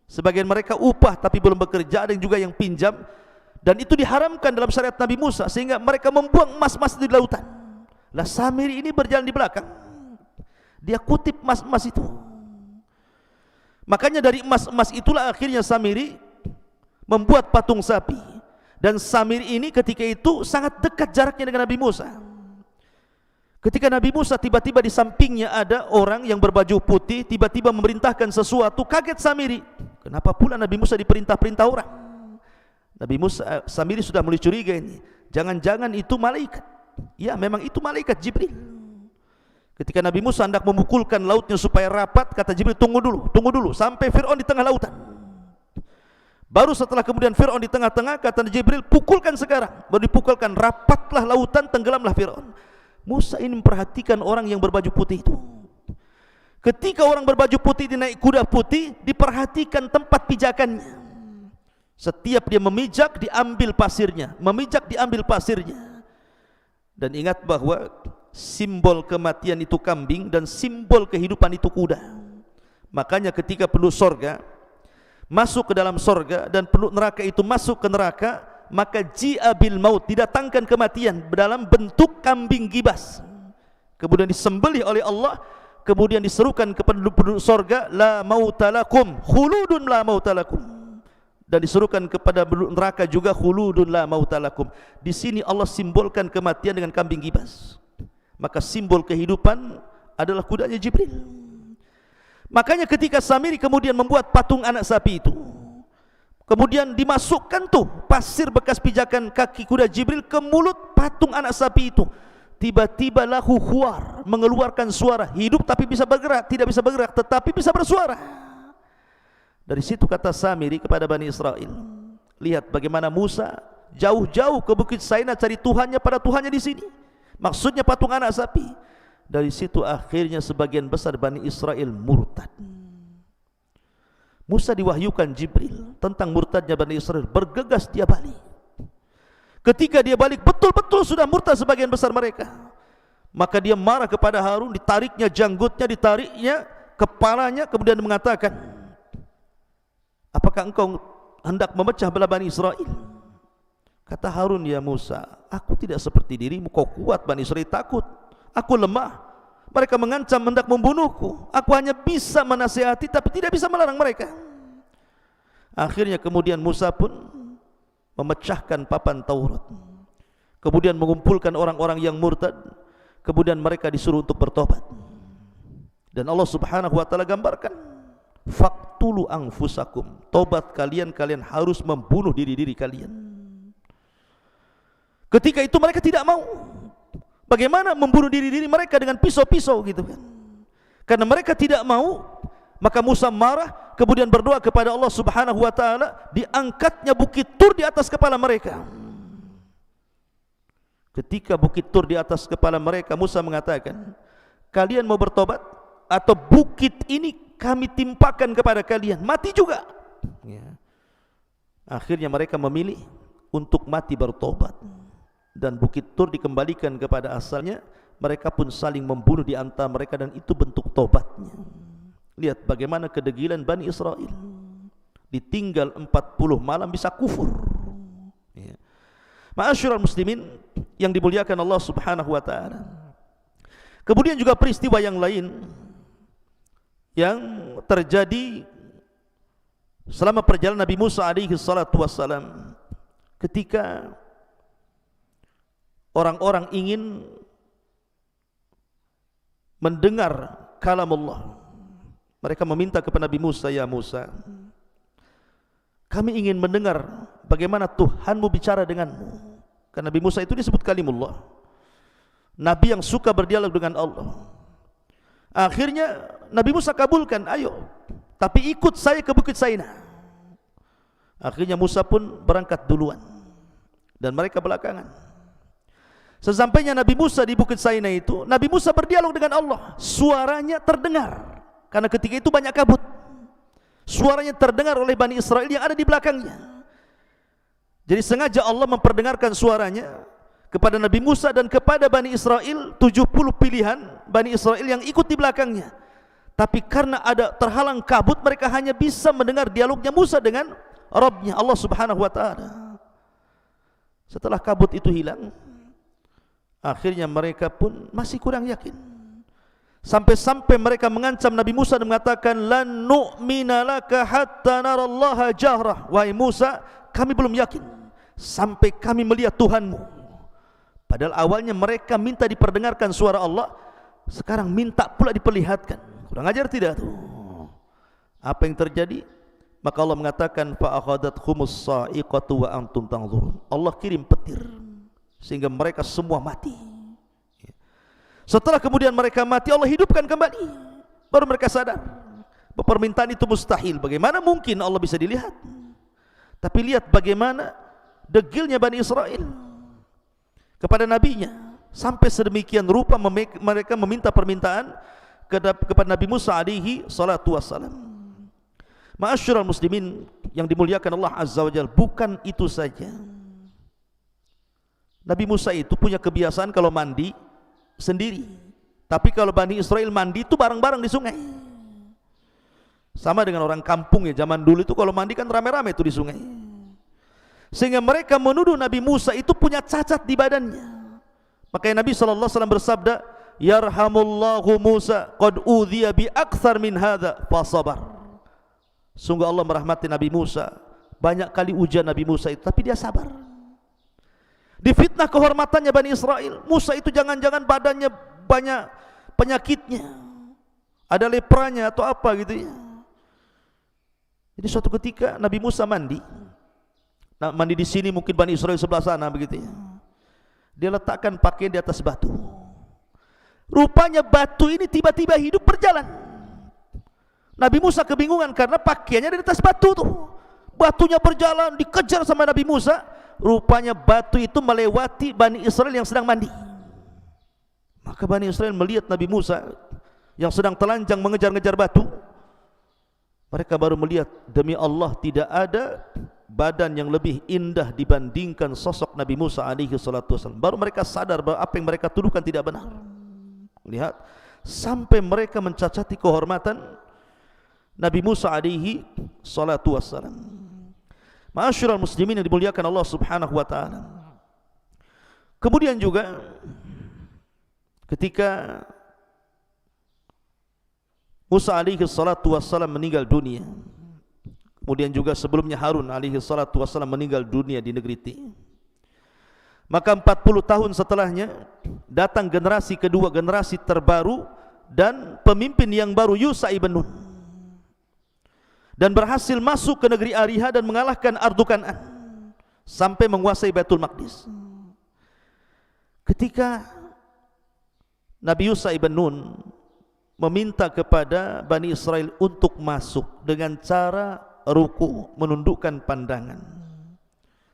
Sebagian mereka upah tapi belum bekerja, ada juga yang pinjam, dan itu diharamkan dalam syariat Nabi Musa, sehingga mereka membuang emas-emas di lautan. Lah Samiri ini berjalan di belakang, dia kutip emas-emas itu. Makanya dari emas-emas itulah akhirnya Samiri membuat patung sapi. Dan Samiri ini ketika itu sangat dekat jaraknya dengan Nabi Musa. Ketika Nabi Musa tiba-tiba di sampingnya ada orang yang berbaju putih, tiba-tiba memerintahkan sesuatu, kaget Samiri. Kenapa pula Nabi Musa diperintah-perintah orang? Nabi Musa, Samiri sudah mulai curiga ini. Jangan-jangan itu malaikat. Ya, memang itu malaikat Jibril. Ketika Nabi Musa hendak memukulkan lautnya supaya rapat, kata Jibril, tunggu dulu, sampai Fir'aun di tengah lautan. Baru setelah kemudian Fir'aun di tengah-tengah, kata Jibril, pukulkan sekarang. Baru dipukulkan, rapatlah lautan, tenggelamlah Fir'aun. Musa ini memperhatikan orang yang berbaju putih itu. Ketika orang berbaju putih dinaik kuda putih, diperhatikan tempat pijakannya. Setiap dia memijak, diambil pasirnya, memijak, diambil pasirnya. Dan ingat bahwa simbol kematian itu kambing dan simbol kehidupan itu kuda. Makanya ketika penduduk sorga masuk ke dalam sorga dan penduduk neraka itu masuk ke neraka, maka ji'a bil maut, didatangkan kematian dalam bentuk kambing gibas, kemudian disembelih oleh Allah, kemudian diserukan kepada penduduk sorga, la mautalakum khuludun la mautalakum, dan disuruhkan kepada neraka juga khuludun la mautalakum. Di sini Allah simbolkan kematian dengan kambing gibas. Maka simbol kehidupan adalah kudanya Jibril. Makanya ketika Samiri kemudian membuat patung anak sapi itu, kemudian dimasukkan tuh pasir bekas pijakan kaki kuda Jibril ke mulut patung anak sapi itu, tiba-tiba lahu khuar, mengeluarkan suara, hidup tapi bisa bergerak, tidak bisa bergerak tetapi bisa bersuara. Dari situ kata Samiri kepada Bani Israel, lihat bagaimana Musa jauh-jauh ke Bukit Saina cari Tuhannya pada Tuhannya di sini. Maksudnya patung anak sapi. Dari situ akhirnya sebagian besar Bani Israel murtad. Musa diwahyukan Jibril tentang murtadnya Bani Israel, bergegas dia balik. Ketika dia balik betul-betul sudah murtad sebagian besar mereka. Maka dia marah kepada Harun, ditariknya janggutnya, ditariknya kepalanya, kemudian mengatakan, apakah engkau hendak memecah belah Bani Israel? Kata Harun, ya Musa, aku tidak seperti dirimu, kau kuat, Bani Israel takut, aku lemah, mereka mengancam hendak membunuhku, aku hanya bisa menasihati tapi tidak bisa melarang mereka. Akhirnya kemudian Musa pun memecahkan papan Taurat, kemudian mengumpulkan orang-orang yang murtad, kemudian mereka disuruh untuk bertobat. Dan Allah Subhanahu wa taala gambarkan, faqtulu anfusakum, tobat kalian, kalian harus membunuh diri-diri kalian. Ketika itu mereka tidak mau. Bagaimana membunuh diri-diri mereka dengan pisau-pisau gitu kan? Karena mereka tidak mau, maka Musa marah, kemudian berdoa kepada Allah Subhanahu wa taala, diangkatnya bukit Tur di atas kepala mereka. Ketika bukit Tur di atas kepala mereka, Musa mengatakan, kalian mau bertobat atau bukit ini kami timpakan kepada kalian, mati juga. Ya. Akhirnya mereka memilih untuk mati bertobat, dan bukit Tur dikembalikan kepada asalnya. Mereka pun saling membunuh di antara mereka, dan itu bentuk tobatnya. Lihat bagaimana kedegilan Bani Israel, ditinggal 40 malam bisa kufur. Ya. Ma'asyiral muslimin yang dimuliakan Allah Subhanahu wa taala. Kemudian juga peristiwa yang lain yang terjadi selama perjalanan Nabi Musa alaihi salatu wassalam, ketika orang-orang ingin mendengar kalam Allah, mereka meminta kepada Nabi Musa, ya Musa, kami ingin mendengar bagaimana Tuhanmu bicara denganmu. Karena Nabi Musa itu disebut kalimullah, Nabi yang suka berdialog dengan Allah. Akhirnya Nabi Musa kabulkan, ayo, tapi ikut saya ke Bukit Saina. Akhirnya Musa pun berangkat duluan, dan mereka belakangan. Sesampainya Nabi Musa di Bukit Saina itu, Nabi Musa berdialog dengan Allah. Suaranya terdengar, karena ketika itu banyak kabut. Suaranya terdengar oleh Bani Israel yang ada di belakangnya. Jadi sengaja Allah memperdengarkan suaranya kepada Nabi Musa dan kepada Bani Israel, 70 pilihan Bani Israel yang ikut di belakangnya. Tapi karena ada terhalang kabut, mereka hanya bisa mendengar dialognya Musa dengan Rabbnya, Allah Subhanahu wa taala. Setelah kabut itu hilang, akhirnya mereka pun masih kurang yakin. Sampai-sampai mereka mengancam Nabi Musa dan mengatakan, lan nu'mina laka hatta narallaha jahrah. Wahai Musa, kami belum yakin sampai kami melihat Tuhanmu. Padahal awalnya mereka minta diperdengarkan suara Allah, sekarang minta pula diperlihatkan. Kurang ajar tidak tuh? Apa yang terjadi? Maka Allah mengatakan, fa akhadathhumus sa'iqatu wa antum tanzurun. Allah kirim petir sehingga mereka semua mati. Setelah kemudian mereka mati, Allah hidupkan kembali. Baru mereka sadar bahwa permintaan itu mustahil. Bagaimana mungkin Allah bisa dilihat? Tapi lihat bagaimana degilnya Bani Israel kepada nabinya. Sampai sedemikian rupa mereka meminta permintaan kepada Nabi Musa alaihi salatu wassalam. Ma'asyiral muslimin yang dimuliakan Allah Azza wa Jalla, bukan itu saja. Nabi Musa itu punya kebiasaan kalau mandi sendiri, tapi kalau Bani Israel mandi itu bareng-bareng di sungai. Sama dengan orang kampung ya, zaman dulu itu kalau mandi kan rame-rame itu di sungai. Sehingga mereka menuduh Nabi Musa itu punya cacat di badannya. Makanya Nabi SAW bersabda, yarhamullahu Musa qad udhiya bi akthar min hadza fasabar. Sungguh Allah merahmati Nabi Musa, banyak kali ujian Nabi Musa itu, tapi dia sabar. Difitnah kehormatannya Bani Israel. Musa itu jangan-jangan badannya banyak penyakitnya, ada lepranya atau apa gitu ya. Jadi suatu ketika Nabi Musa mandi. Nah, mandi di sini, mungkin Bani Israel sebelah sana begitu ya. Dia letakkan pakaian di atas batu. Rupanya batu ini tiba-tiba hidup berjalan. Nabi Musa kebingungan karena pakaiannya di atas batu tuh. Batunya berjalan, dikejar sama Nabi Musa. Rupanya batu itu melewati Bani Israel yang sedang mandi. Maka Bani Israel melihat Nabi Musa yang sedang telanjang mengejar-ngejar batu. Mereka baru melihat, demi Allah tidak ada badan yang lebih indah dibandingkan sosok Nabi Musa alaihi salatu wasallam. Baru mereka sadar bahwa apa yang mereka tuduhkan tidak benar. Lihat, sampai mereka mencacati kehormatan Nabi Musa alaihi salatu wasallam. Ma'asyiral muslimin yang dimuliakan Allah Subhanahu wa taala. Kemudian juga ketika Musa alaihi salatu wassalam meninggal dunia, kemudian juga sebelumnya Harun alaihi salatu wassalam meninggal dunia di negeri Ti, maka 40 tahun setelahnya datang generasi kedua, generasi terbaru dan pemimpin yang baru, Yusha ibn Nun, dan berhasil masuk ke negeri Ariha dan mengalahkan Ardu Kan'an sampai menguasai Baitul Maqdis. Ketika Nabi Yusha ibn Nun meminta kepada Bani Israel untuk masuk dengan cara ruku, menundukkan pandangan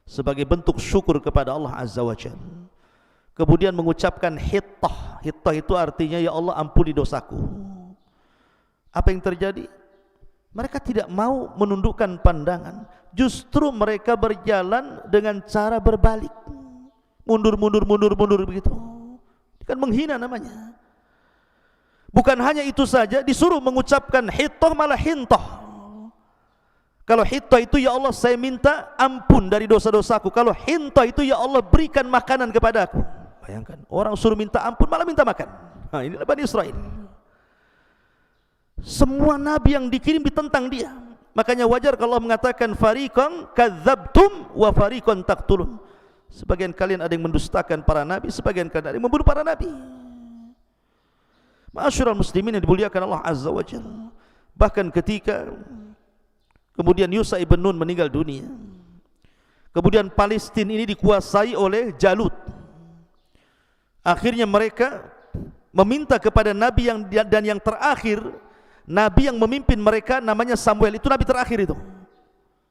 sebagai bentuk syukur kepada Allah Azza wa Jalla, kemudian mengucapkan hittah. Hittah itu artinya, ya Allah ampuni dosaku. Apa yang terjadi? Mereka tidak mau menundukkan pandangan, justru mereka berjalan dengan cara berbalik, mundur begitu. Kan menghina namanya. Bukan hanya itu saja, disuruh mengucapkan hittah malah hintah. Kalau hittah itu, ya Allah saya minta ampun dari dosa-dosaku. Kalau hintah itu, ya Allah berikan makanan kepada aku. Bayangkan, orang suruh minta ampun malah minta makan. Nah, inilah Bani Israel. Semua nabi yang dikirim ditentang dia. Makanya wajar kalau Allah mengatakan fariqan kadzabtum wa fariqan taqtulun. Sebagian kalian ada yang mendustakan para nabi, sebagian kalian ada yang membunuh para nabi. Ma'asyiral muslimin yang dimuliakan Allah Azza wa Jalla. Bahkan ketika kemudian Yusha ibn Nun meninggal dunia, kemudian Palestina ini dikuasai oleh Jalut. Akhirnya mereka meminta kepada nabi yang terakhir, nabi yang memimpin mereka namanya Samuel. Itu nabi terakhir itu,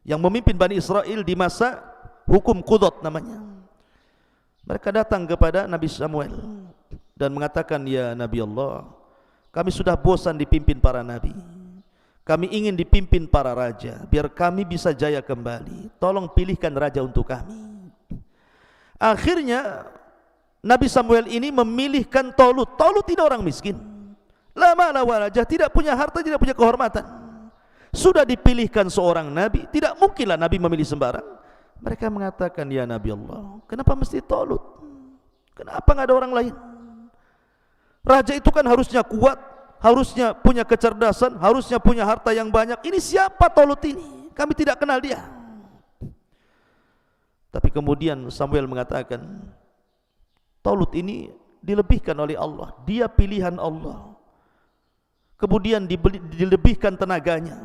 yang memimpin Bani Israel di masa hukum Qudot namanya. Mereka datang kepada Nabi Samuel dan mengatakan, ya Nabi Allah, kami sudah bosan dipimpin para nabi, kami ingin dipimpin para raja biar kami bisa jaya kembali. Tolong pilihkan raja untuk kami. Akhirnya Nabi Samuel ini memilihkan Tolut. Tolut tidak orang miskin, la mala wa raja, tidak punya harta, tidak punya kehormatan. Sudah dipilihkan seorang nabi, tidak mungkinlah nabi memilih sembarang. Mereka mengatakan, ya Nabi Allah, kenapa mesti Tolut? Kenapa nggak ada orang lain? Raja itu kan harusnya kuat, harusnya punya kecerdasan, harusnya punya harta yang banyak. Ini siapa Tolut ini? Kami tidak kenal dia. Tapi kemudian Samuel mengatakan, Tolut ini dilebihkan oleh Allah, dia pilihan Allah. Kemudian dilebihkan tenaganya,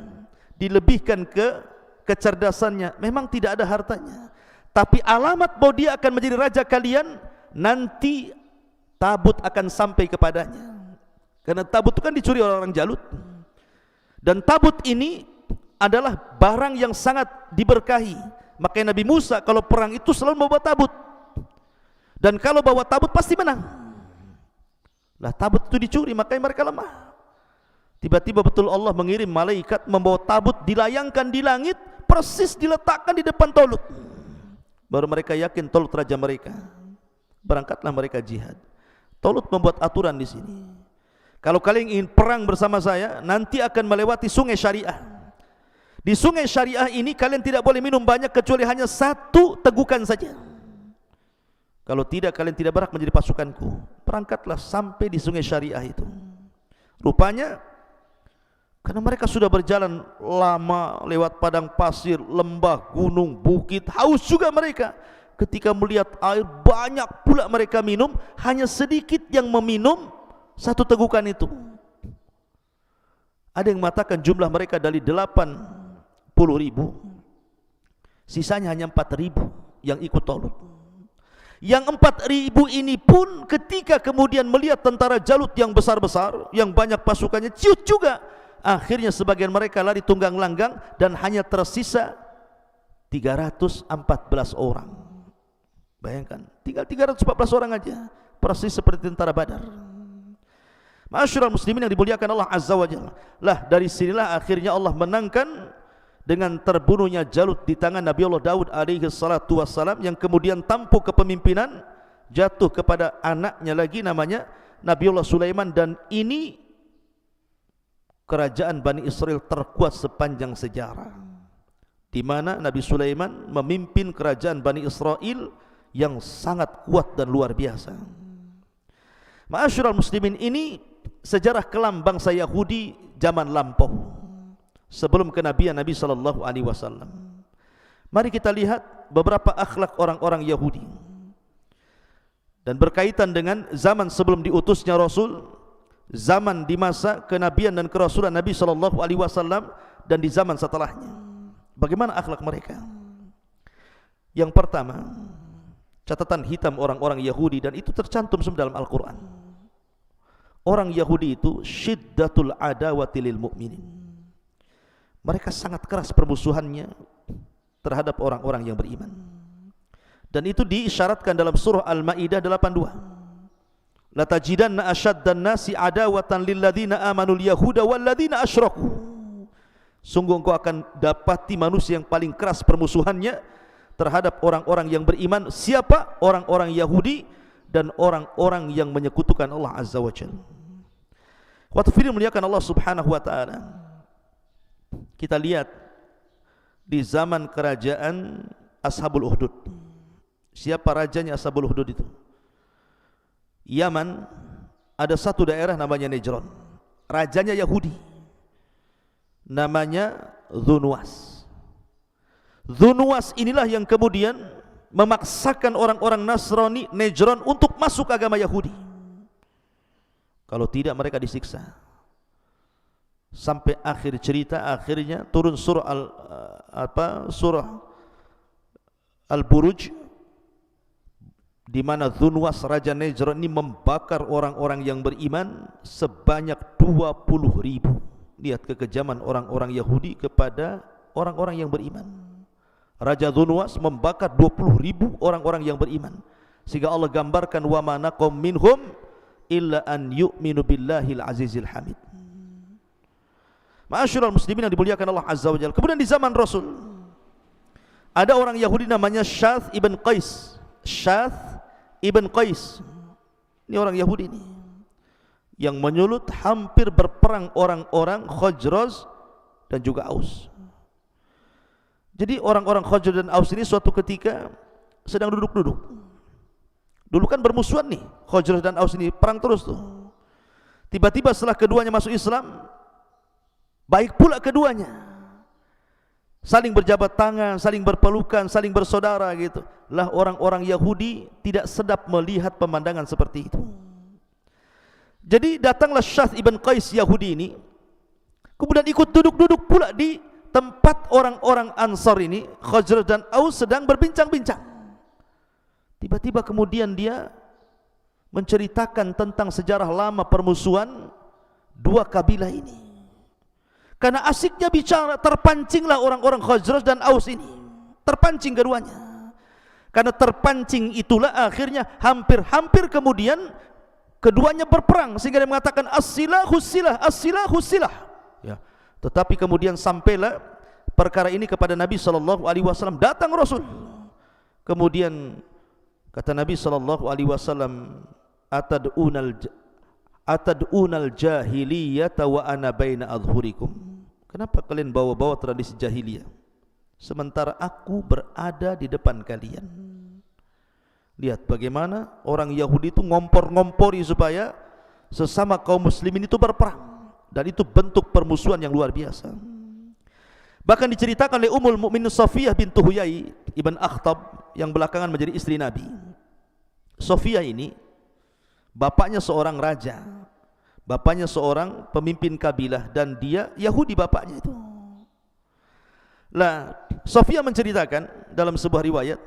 dilebihkan kecerdasannya. Memang tidak ada hartanya, tapi alamat bahwa dia akan menjadi raja kalian, nanti tabut akan sampai kepadanya. Karena tabut itu kan dicuri oleh orang Jalut, dan tabut ini adalah barang yang sangat diberkahi. Makanya Nabi Musa kalau perang itu selalu membawa tabut, dan kalau bawa tabut pasti menang. Lah tabut itu dicuri, makanya mereka lemah. Tiba-tiba betul Allah mengirim malaikat membawa tabut, dilayangkan di langit, persis diletakkan di depan Tolut. Baru mereka yakin Tolut raja mereka. Berangkatlah mereka jihad. Tolut membuat aturan di sini. Kalau kalian ingin perang bersama saya, nanti akan melewati sungai syariah. Di sungai syariah ini kalian tidak boleh minum banyak kecuali hanya satu tegukan saja. Kalau tidak, kalian tidak berhak menjadi pasukanku. Berangkatlah sampai di sungai syariah itu. Rupanya Karena mereka sudah berjalan lama lewat padang pasir, lembah, gunung, bukit, haus juga mereka. Ketika melihat air, banyak pula mereka minum, hanya sedikit yang meminum satu tegukan itu. Ada yang mengatakan jumlah mereka dari 80.000, sisanya hanya 4.000 yang ikut Talut. Yang 4.000 ini pun ketika kemudian melihat tentara Jalut yang besar-besar, yang banyak pasukannya, ciut juga. Akhirnya sebagian mereka lari tunggang langgang dan hanya tersisa 314 orang. Bayangkan, tinggal 314 orang aja, persis seperti tentara Badar. Ma'asyiral muslimin yang dimuliakan Allah Azza wa Jalla. Lah dari sinilah akhirnya Allah menangkan dengan terbunuhnya Jalut di tangan Nabi Allah Daud alaihi salatu wassalam, yang kemudian tampuk kepemimpinan jatuh kepada anaknya lagi namanya Nabi Allah Sulaiman. Dan ini kerajaan Bani Israel terkuat sepanjang sejarah, di mana Nabi Sulaiman memimpin kerajaan Bani Israel yang sangat kuat dan luar biasa. Ma'asyiral muslimin, ini sejarah kelam bangsa Yahudi zaman lampau sebelum kenabian Nabi sallallahu alaihi wasallam. Mari kita lihat beberapa akhlak orang-orang Yahudi dan berkaitan dengan zaman sebelum diutusnya Rasul, zaman di masa kenabian dan kerasulan Nabi sallallahu alaihi wasallam, dan di zaman setelahnya. Bagaimana akhlak mereka? Yang pertama, catatan hitam orang-orang Yahudi, dan itu tercantum semua dalam Al-Quran. Orang Yahudi itu syiddatul adawati lil mu'minin. Mereka sangat keras permusuhannya terhadap orang-orang yang beriman. Dan itu diisyaratkan dalam surah Al-Maidah 82. La tajidanna asyaddan nasi adawatan lil ladzina amanul yahuda wal ladzina asyraku. Sungguh engkau akan dapati manusia yang paling keras permusuhannya terhadap orang-orang yang beriman. Siapa? Orang-orang Yahudi dan orang-orang yang menyekutukan Allah Azza wa Jalla. Waktu firman muliakan Allah Subhanahu wa taala, kita lihat di zaman kerajaan Ashabul Ukhdud. Siapa rajanya Ashabul Ukhdud itu? Yaman, ada satu daerah namanya Najran. Rajanya Yahudi, namanya Dzunwas. Dzunwas inilah yang kemudian memaksakan orang-orang Nasrani Najran untuk masuk agama Yahudi. Kalau tidak mereka disiksa. Sampai akhir cerita, akhirnya turun surah Al-Buruj, di mana Dzunwas raja Najran ini membakar orang-orang yang beriman sebanyak 20.000. Lihat kekejaman orang-orang Yahudi kepada orang-orang yang beriman. Raja Dzunwas membakar 20.000 orang-orang yang beriman, sehingga Allah gambarkan wa ma naqam minhum illa an yu'minu billahil azizil hamid. Ma'asyiral muslimin yang dimuliakan Allah Azza wa Jalla. Kemudian di zaman Rasul ada orang Yahudi namanya Syath ibn Qais. Syath ibn Qais ini orang Yahudi ini yang menyulut hampir berperang orang-orang Khazraj dan juga Aus. Jadi orang-orang Khazraj dan Aus ini suatu ketika sedang duduk-duduk. Dulu kan bermusuhan nih, Khazraj dan Aus ini perang terus tuh. Tiba-tiba setelah keduanya masuk Islam, baik pula keduanya, saling berjabat tangan, saling berpelukan, saling bersaudara gitu. Lah orang-orang Yahudi tidak sedap melihat pemandangan seperti itu. Jadi datanglah Syath ibn Qais Yahudi ini, kemudian ikut duduk-duduk pula di tempat orang-orang Ansar ini. Khazraj dan Aus sedang berbincang-bincang. Tiba-tiba kemudian dia menceritakan tentang sejarah lama permusuhan dua kabilah ini. Karena asiknya bicara, terpancinglah orang-orang Khazraj dan Aus ini. Terpancing keduanya. Karena terpancing itulah akhirnya hampir-hampir kemudian keduanya berperang, sehingga dia mengatakan as-silahu silah, as-silahu silah. Ya. Tetapi kemudian sampailah perkara ini kepada Nabi sallallahu alaihi wasallam. Datang Rasul. Kemudian kata Nabi sallallahu alaihi wasallam, atad'unal jahiliyata wa ana baina adhurikum. Kenapa kalian bawa-bawa tradisi jahiliyah sementara aku berada di depan kalian? Lihat bagaimana orang Yahudi itu ngompor-ngompori supaya sesama kaum muslimin itu berperang. dan itu bentuk permusuhan yang luar biasa. Bahkan diceritakan oleh Ummul Mukminin Safiyah bintu Huyai ibn Akhtab yang belakangan menjadi istri Nabi. Safiyah ini bapaknya seorang raja, bapaknya seorang pemimpin kabilah, dan dia Yahudi bapaknya itu. Lah, Safiyah menceritakan dalam sebuah riwayat,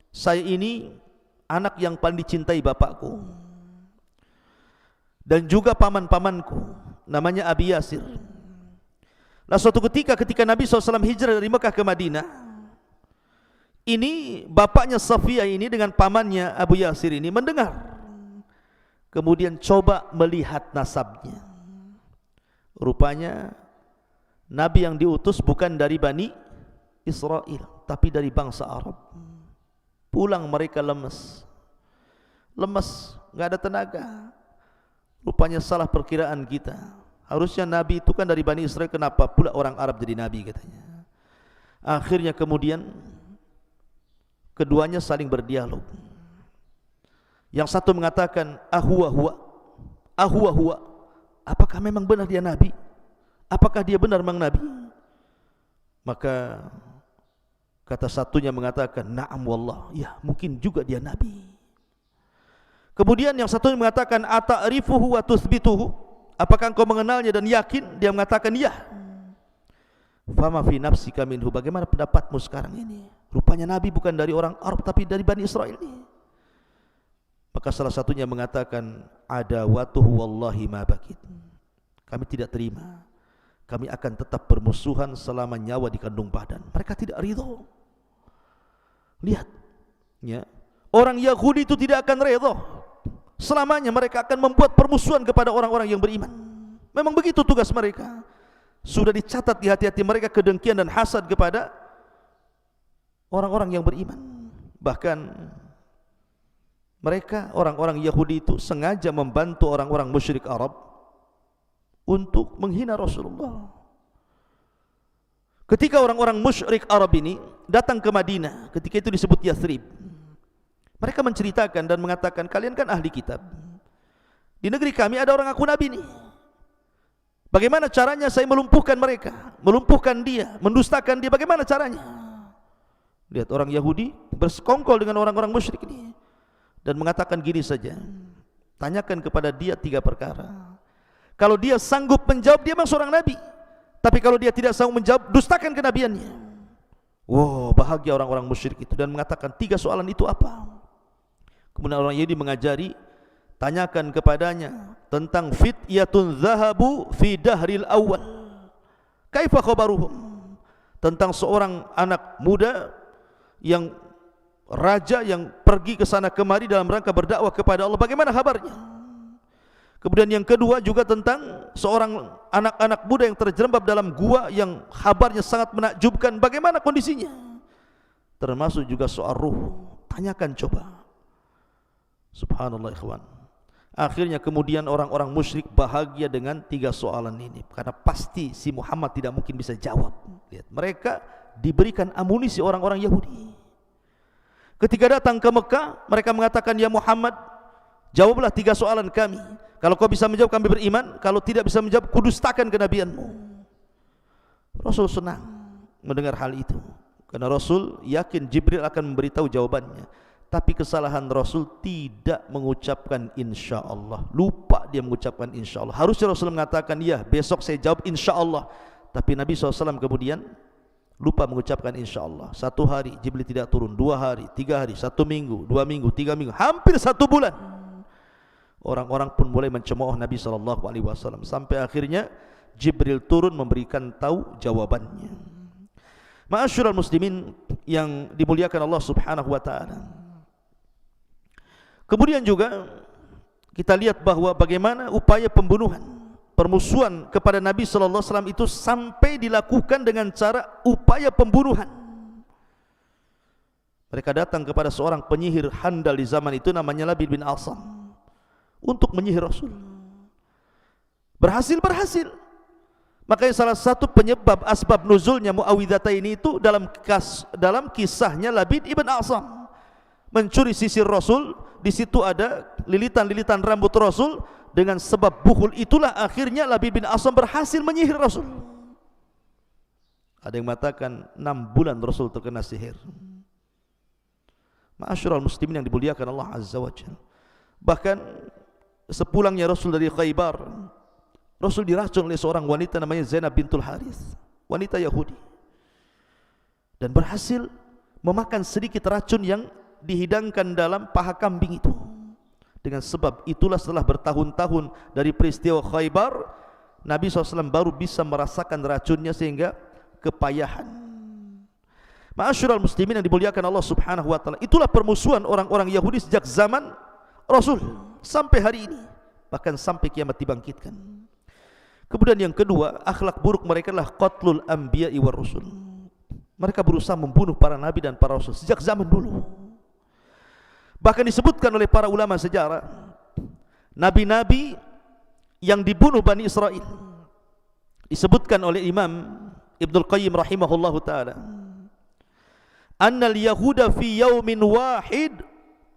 saya ini anak yang paling dicintai bapakku dan juga paman-pamanku, namanya Abi Yasir. Lah suatu ketika Nabi SAW hijrah dari Mekah ke Madinah, ini bapaknya Safiyah ini dengan pamannya Abu Yasir ini mendengar, kemudian coba melihat nasabnya. Rupanya Nabi yang diutus bukan dari Bani Israel, tapi dari bangsa Arab. Pulang mereka lemas, nggak ada tenaga. Rupanya salah perkiraan kita. Harusnya Nabi itu kan dari Bani Israel, kenapa pula orang Arab jadi Nabi katanya. Akhirnya kemudian keduanya saling berdialog. Yang satu mengatakan ahuwa, apakah memang benar dia Nabi? Apakah dia benar memang Nabi? Maka kata satunya mengatakan na'am wallah, ya mungkin juga dia Nabi. Kemudian yang satunya mengatakan ata'rifuhu wa tuthbituhu, apakah engkau mengenalnya dan yakin? Dia mengatakan ya. Fama fi nafsika minhu, bagaimana pendapatmu sekarang ini? Rupanya Nabi bukan dari orang Arab tapi dari Bani Israel ini. Maka salah satunya mengatakan adawatuhu wallahi ma bakit, kami tidak terima, kami akan tetap bermusuhan selama nyawa di kandung badan. Mereka tidak ridho. Lihat ya, orang Yahudi itu tidak akan ridho selamanya, mereka akan membuat permusuhan kepada orang-orang yang beriman. Memang begitu tugas mereka. Sudah dicatat di hati-hati mereka kedengkian dan hasad kepada orang-orang yang beriman. Bahkan mereka, orang-orang Yahudi itu sengaja membantu orang-orang musyrik Arab untuk menghina Rasulullah. Ketika orang-orang musyrik Arab ini datang ke Madinah, ketika itu disebut Yathrib, mereka menceritakan dan mengatakan, kalian kan ahli kitab, di negeri kami ada orang ngaku Nabi nih. Bagaimana caranya saya melumpuhkan mereka, melumpuhkan dia, mendustakan dia, bagaimana caranya? Lihat, orang Yahudi bersekongkol dengan orang-orang musyrik ini dan mengatakan gini saja, tanyakan kepada dia 3 perkara. Kalau dia sanggup menjawab, dia memang seorang Nabi. Tapi kalau dia tidak sanggup menjawab, dustakan kenabiannya. Wow, bahagia orang-orang musyrik itu dan mengatakan 3 soalan itu apa? Kemudian orang Yahudi mengajari, tanyakan kepadanya tentang fityatun zahabu fi dahril awal, kaifa khabaruhum, tentang seorang anak muda yang raja yang pergi ke sana kemari dalam rangka berdakwah kepada Allah, bagaimana kabarnya? Kemudian yang kedua juga tentang seorang anak-anak muda yang terjerembab dalam gua yang kabarnya sangat menakjubkan, bagaimana kondisinya? Termasuk juga soal ruh, tanyakan coba. Subhanallah ikhwan. Akhirnya kemudian orang-orang musyrik bahagia dengan 3 soalan ini, karena pasti si Muhammad tidak mungkin bisa jawab. Lihat, mereka diberikan amunisi orang-orang Yahudi. Ketika datang ke Mekah, mereka mengatakan, ya Muhammad, jawablah 3 soalan kami. Kalau kau bisa menjawab, kami beriman. Kalau tidak bisa menjawab, kudustakan kenabianmu. Rasul senang mendengar hal itu, karena Rasul yakin Jibril akan memberitahu jawabannya. Tapi kesalahan Rasul tidak mengucapkan insya Allah. Lupa dia mengucapkan insya Allah. Harusnya Rasul mengatakan, ya besok saya jawab insya Allah. Tapi Nabi SAW kemudian lupa mengucapkan insya Allah. 1 hari Jibril tidak turun, 2 hari, 3 hari, 1 minggu, 2 minggu, 3 minggu, hampir 1 bulan. Orang-orang pun mulai mencemooh Nabi SAW. Sampai akhirnya Jibril turun memberikan tahu jawabannya. Ma'asyiral muslimin yang dimuliakan Allah Subhanahu wa ta'ala. Kemudian juga kita lihat bahwa bagaimana upaya pembunuhan, permusuhan kepada Nabi sallallahu alaihi wasallam itu sampai dilakukan dengan cara upaya pembunuhan. Mereka datang kepada seorang penyihir handal di zaman itu, namanya Labid bin Asam, untuk menyihir Rasul. Berhasil. Makanya salah satu penyebab asbab nuzulnya Muawwidhataini itu dalam kisahnya Labid ibn Asam mencuri sisir Rasul. Di situ ada lilitan-lilitan rambut Rasul, dengan sebab bukhul itulah akhirnya Labid bin Asam berhasil menyihir Rasul. Ada yang mengatakan 6 bulan Rasul terkena sihir. Ma'asyiral muslimin yang dimuliakan Allah Azza wa Jalla. Bahkan sepulangnya Rasul dari Khaybar, Rasul diracun oleh seorang wanita namanya Zainab bintul Harith, wanita Yahudi, dan berhasil memakan sedikit racun yang dihidangkan dalam paha kambing itu. Dengan sebab itulah setelah bertahun-tahun dari peristiwa Khaybar, Nabi SAW baru bisa merasakan racunnya sehingga kepayahan. Ma'asyiral muslimin yang dimuliakan Allah Subhanahu wa taala, itulah permusuhan orang-orang Yahudi sejak zaman Rasul sampai hari ini, bahkan sampai kiamat dibangkitkan. Kemudian yang kedua, akhlak buruk mereka adalah qatlul anbiya'i war rusul. Mereka berusaha membunuh para nabi dan para rasul sejak zaman dulu. Bahkan disebutkan oleh para ulama sejarah, nabi-nabi yang dibunuh Bani Israel, disebutkan oleh Imam Ibnul Qayyim rahimahullahu ta'ala, annal yahuda fi yaumin wahid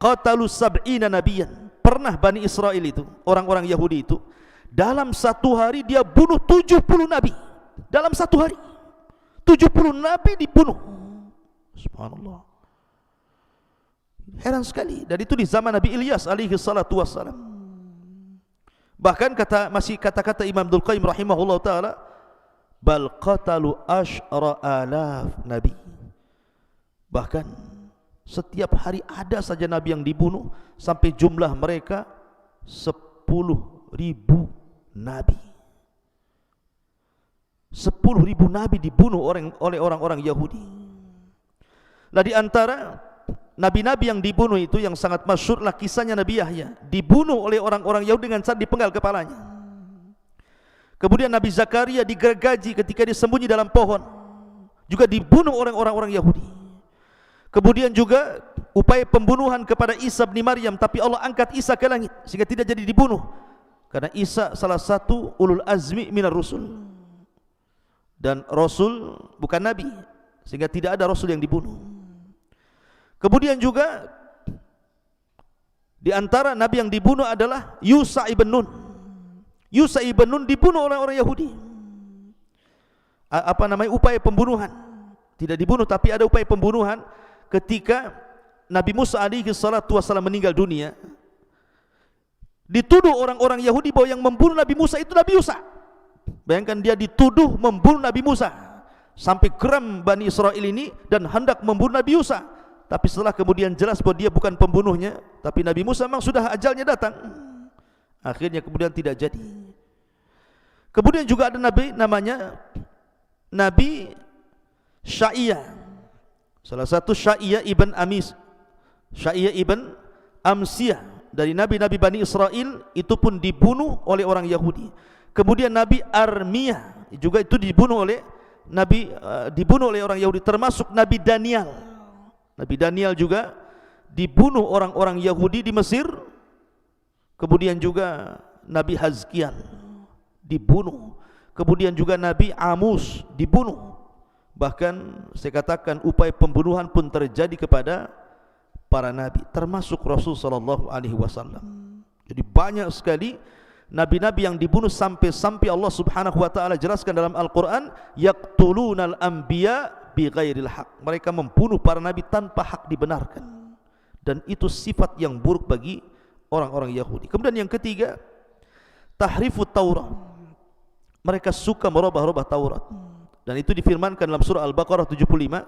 qatalu sab'ina nabiyan. Pernah Bani Israel itu, orang-orang Yahudi itu, dalam satu hari dia bunuh 70 nabi. Dalam satu hari 70 nabi dibunuh. Subhanallah, heran sekali. Dan itu di zaman Nabi Ilyas alaihi salatu wassalam. Bahkan masih kata-kata Imam Ibnul Qayyim rahimahullah ta'ala, bal qatalu asyara alaf nabi. Bahkan setiap hari ada saja nabi yang dibunuh, sampai jumlah mereka 10.000 nabi. 10.000 nabi dibunuh oleh orang-orang Yahudi. Lah di antara nabi-nabi yang dibunuh itu yang sangat masyhurlah kisahnya Nabi Yahya, dibunuh oleh orang-orang Yahudi dengan cara dipenggal kepalanya. Kemudian Nabi Zakaria digergaji ketika dia sembunyi dalam pohon, juga dibunuh oleh orang-orang Yahudi. Kemudian juga upaya pembunuhan kepada Isa bin Maryam, tapi Allah angkat Isa ke langit sehingga tidak jadi dibunuh, karena Isa salah satu ulul azmi minar rusul, dan Rasul bukan Nabi, sehingga tidak ada Rasul yang dibunuh. Kemudian juga di antara Nabi yang dibunuh adalah Yusa ibn Nun. Yusa ibn Nun dibunuh oleh orang Yahudi. Upaya pembunuhan. Tidak dibunuh, tapi ada upaya pembunuhan ketika Nabi Musa alaihi salatu wasallam meninggal dunia. Dituduh orang-orang Yahudi bahwa yang membunuh Nabi Musa itu Nabi Yusa. Bayangkan, dia dituduh membunuh Nabi Musa, sampai geram Bani Israel ini dan hendak membunuh Nabi Yusa. Tapi setelah kemudian jelas bahwa dia bukan pembunuhnya, tapi Nabi Musa memang sudah ajalnya datang, akhirnya kemudian tidak jadi. Kemudian juga ada nabi namanya Nabi Sya'iyah, salah satu Sya'iyah ibn Amis, Sya'iyah ibn Amsiyah, dari nabi-nabi Bani Israel, itu pun dibunuh oleh orang Yahudi. Kemudian Nabi Armiyah juga itu dibunuh oleh orang Yahudi, termasuk Nabi Daniel. Nabi Daniel juga dibunuh orang-orang Yahudi di Mesir. Kemudian juga Nabi Hazkiel dibunuh. Kemudian juga Nabi Amus dibunuh. Bahkan saya katakan upaya pembunuhan pun terjadi kepada para nabi, termasuk Rasul sallallahu alaihi wasallam. Jadi banyak sekali nabi-nabi yang dibunuh, sampai Allah Subhanahu wa taala jelaskan dalam Al-Qur'an, yaqtulunal anbiya bighairil haq. Mereka membunuh para nabi tanpa hak dibenarkan. Dan itu sifat yang buruk bagi orang-orang Yahudi. Kemudian yang ketiga, tahrifut Taurat. Mereka suka merubah-rubah Taurat. Dan itu difirmankan dalam surah Al-Baqarah 75,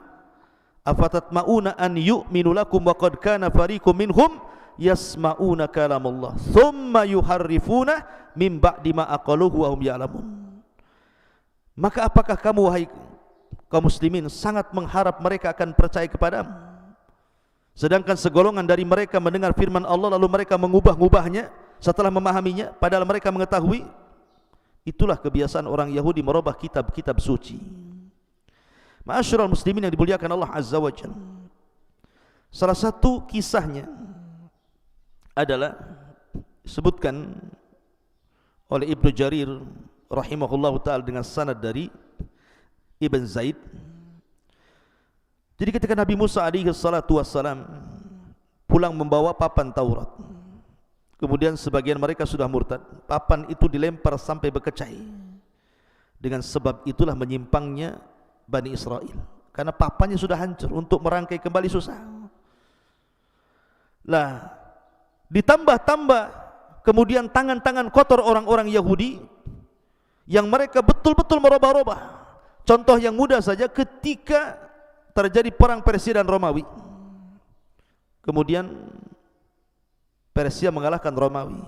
afatatma'una an yu'minu lakum wa qad kana fariqum minhum yasma'una kalamullah thumma yuharrifuna min ba'di ma aqaluhu wa hum ya'lamun. Maka apakah kamu wahai kaum muslimin sangat mengharap mereka akan percaya kepadamu, sedangkan segolongan dari mereka mendengar firman Allah lalu mereka mengubah-ubahnya setelah memahaminya, padahal mereka mengetahui? Itulah kebiasaan orang Yahudi merubah kitab-kitab suci. Ma'asyiral muslimin yang dimuliakan Allah Azza wa Jalla, salah satu kisahnya adalah disebutkan oleh Ibnu Jarir rahimahullahu ta'ala dengan sanad dari Ibn Zaid. Jadi ketika Nabi Musa alaihi salatu wassalam pulang membawa papan Taurat, Kemudian sebagian mereka sudah murtad. Papan itu dilempar sampai berkecai. Dengan sebab itulah menyimpangnya Bani Israel, karena papannya sudah hancur, untuk merangkai kembali susah. Lah, ditambah-tambah kemudian tangan-tangan kotor orang-orang Yahudi yang mereka betul-betul merubah-rubah. Contoh yang mudah saja, ketika terjadi perang Persia dan Romawi, kemudian Persia mengalahkan Romawi.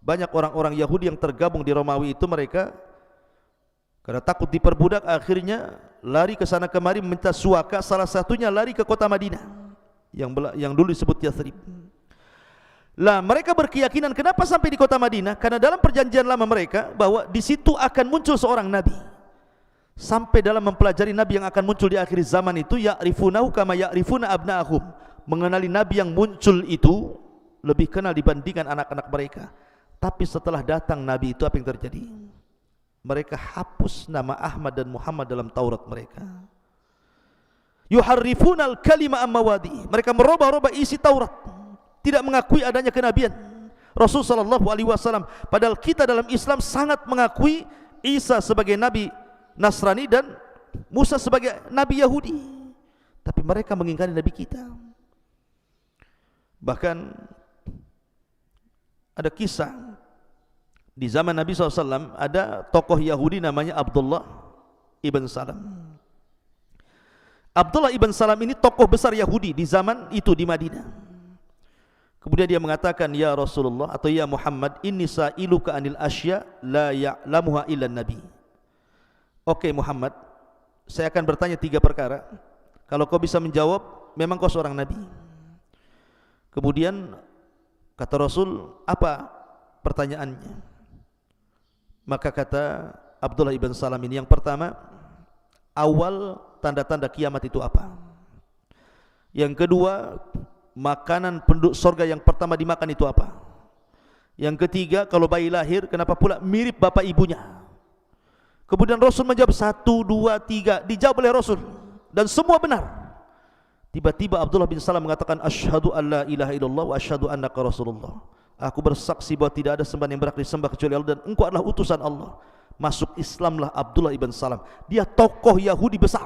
Banyak orang-orang Yahudi yang tergabung di Romawi itu, mereka karena takut diperbudak akhirnya lari ke sana kemari meminta suaka. Salah satunya lari ke kota Madinah yang dulu disebut Yathrib. Lah, mereka berkeyakinan kenapa sampai di kota Madinah? Karena dalam perjanjian lama mereka bahwa di situ akan muncul seorang nabi. Sampai dalam mempelajari nabi yang akan muncul di akhir zaman itu, ya'rifunahu kama ya'rifuna abna'ahum. Mengenali nabi yang muncul itu lebih kenal dibandingkan anak-anak mereka. Tapi setelah datang nabi itu, apa yang terjadi? Mereka hapus nama Ahmad dan Muhammad dalam Taurat mereka. Yuharrifunal kalima ammawadi. Mereka merubah-rubah isi Taurat, tidak mengakui adanya kenabian Rasul sallallahu alaihi wasallam. Padahal kita dalam Islam sangat mengakui Isa sebagai nabi Nasrani dan Musa sebagai nabi Yahudi. Tapi mereka mengingkari nabi kita. Bahkan ada kisah di zaman Nabi SAW, ada tokoh Yahudi namanya Abdullah ibn Salam. Abdullah ibn Salam ini tokoh besar Yahudi di zaman itu di Madinah. Kemudian dia mengatakan, ya Rasulullah atau ya Muhammad, inni sa'iluka anil asya la ya'lamuha illa nabi. Oke Muhammad, saya akan bertanya 3 perkara. Kalau kau bisa menjawab, memang kau seorang nabi. Kemudian kata Rasul, apa pertanyaannya? Maka kata Abdullah ibn Salam ini, yang pertama, awal tanda-tanda kiamat itu apa? Yang kedua, makanan penduduk surga yang pertama dimakan itu apa? Yang ketiga, kalau bayi lahir, kenapa pula mirip bapak ibunya? Kemudian Rasul menjawab 1, 2, 3, dijawab oleh Rasul dan semua benar. Tiba-tiba Abdullah bin Salam mengatakan, asyhadu an la ilaha illallah wa asyhadu annaka rasulullah. Aku bersaksi bahwa tidak ada sembahan yang berhak disembah kecuali Allah dan engkau adalah utusan Allah. Masuk Islamlah Abdullah ibn Salam. Dia tokoh Yahudi besar.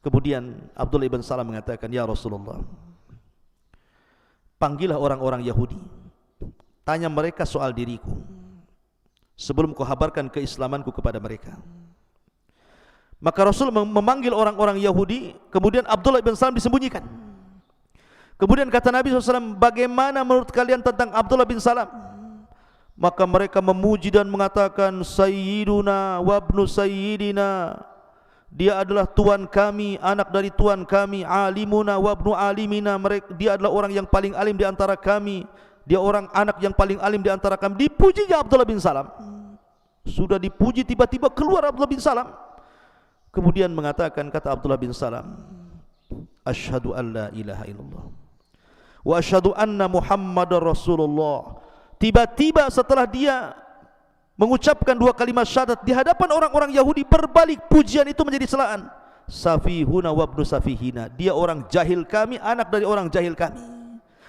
Kemudian Abdullah ibn Salam mengatakan, ya Rasulullah, panggillah orang-orang Yahudi, tanya mereka soal diriku sebelum kau habarkan keislamanku kepada mereka. Maka Rasul memanggil orang-orang Yahudi. Kemudian Abdullah bin Salam disembunyikan. Kemudian kata Nabi SAW, bagaimana menurut kalian tentang Abdullah bin Salam? Maka mereka memuji dan mengatakan, Sayyiduna wabnu Sayyidina, dia adalah tuan kami, anak dari tuan kami. Alimuna wabnu alimina, dia adalah orang yang paling alim di antara kami. Dia orang anak yang paling alim di antara kami. Dipujinya Abdullah bin Salam. Sudah dipuji, tiba-tiba keluar Abdullah bin Salam. Kemudian mengatakan, kata Abdullah bin Salam, asyhadu an la ilaha illallah wa asyhadu anna Muhammadar Rasulullah. Tiba-tiba setelah dia mengucapkan 2 kalimat syahadat di hadapan orang-orang Yahudi, berbalik pujian itu menjadi celaan. Safihuna wabnu safihina, dia orang jahil kami, anak dari orang jahil kami.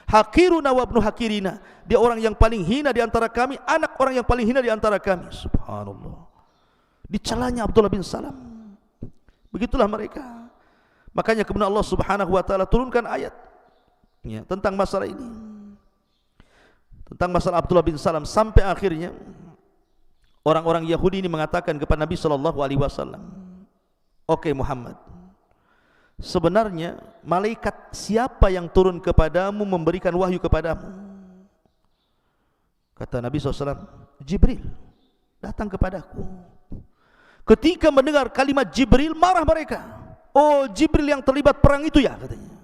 Hakiruna wabnu hakirina, dia orang yang paling hina di antara kami, anak orang yang paling hina di antara kami. Subhanallah, dicelanya Abdullah bin Salam. Begitulah mereka. Makanya kemudian Allah Subhanahu wa taala turunkan ayat ya, tentang masalah ini. Tentang masalah Abdullah bin Salam, sampai akhirnya orang-orang Yahudi ini mengatakan kepada Nabi sallallahu alaihi wasallam, "Oke Muhammad, sebenarnya malaikat siapa yang turun kepadamu memberikan wahyu kepadamu?" Kata Nabi SAW, "Jibril datang kepadaku." Ketika mendengar kalimat Jibril, marah mereka. "Oh, Jibril yang terlibat perang itu ya," katanya.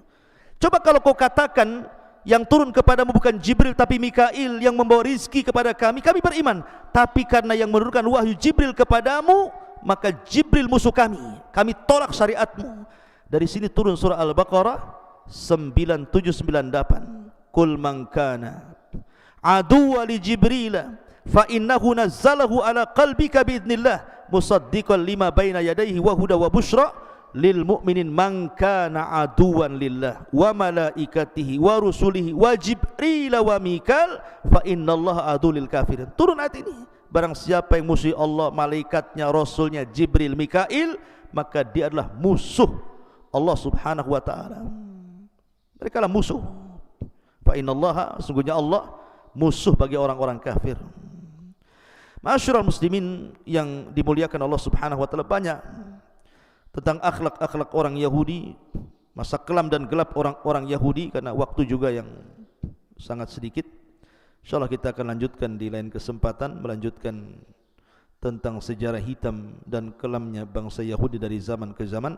"Coba kalau kau katakan yang turun kepadamu bukan Jibril tapi Mikail yang membawa rizki kepada kami, kami beriman. Tapi karena yang menurunkan wahyu Jibril kepadamu, maka Jibril musuh kami. Kami tolak syariatmu." Dari sini turun surah Al-Baqarah 9798. "Qul man kana aduwwa li Jibril fa innahu nazzalahu ala qalbika biidznillah musaddiqan lima baina yadayhi wa huda wa busyra lil mu'minin man kana aduwan lillah wa malaikatihi wa rusulihi wa jibril wa mikal fa innallaha adu lil kafirin. Turun ayat ini, barang siapa yang musuh Allah, malaikatnya, rasulnya, Jibril, Mikail, maka dia adalah musuh Allah subhanahu wa ta'ala. Mereka adalah musuh. Fa innallaha, sungguhnya Allah musuh bagi orang-orang kafir. Ma'asyiral muslimin yang dimuliakan Allah subhanahu wa ta'ala, banyak tentang akhlak-akhlak orang Yahudi, masa kelam dan gelap orang-orang Yahudi, karena waktu juga yang sangat sedikit. InsyaAllah kita akan lanjutkan di lain kesempatan, melanjutkan tentang sejarah hitam dan kelamnya bangsa Yahudi dari zaman ke zaman.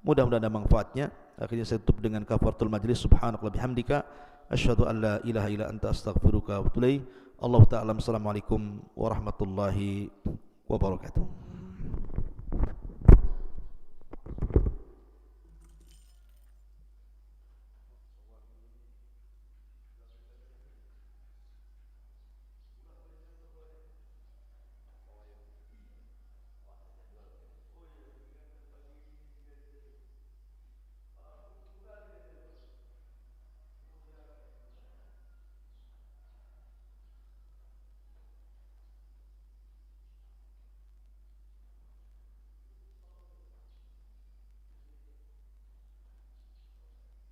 Mudah-mudahan ada manfaatnya. Akhirnya saya tutup dengan kafaratul majlis. Subhanakallah bihamdika asyhadu an la ilaha illa anta astaghfiruka wa atubu ilaik. Allah ta'ala. Assalamualaikum warahmatullahi wabarakatuh.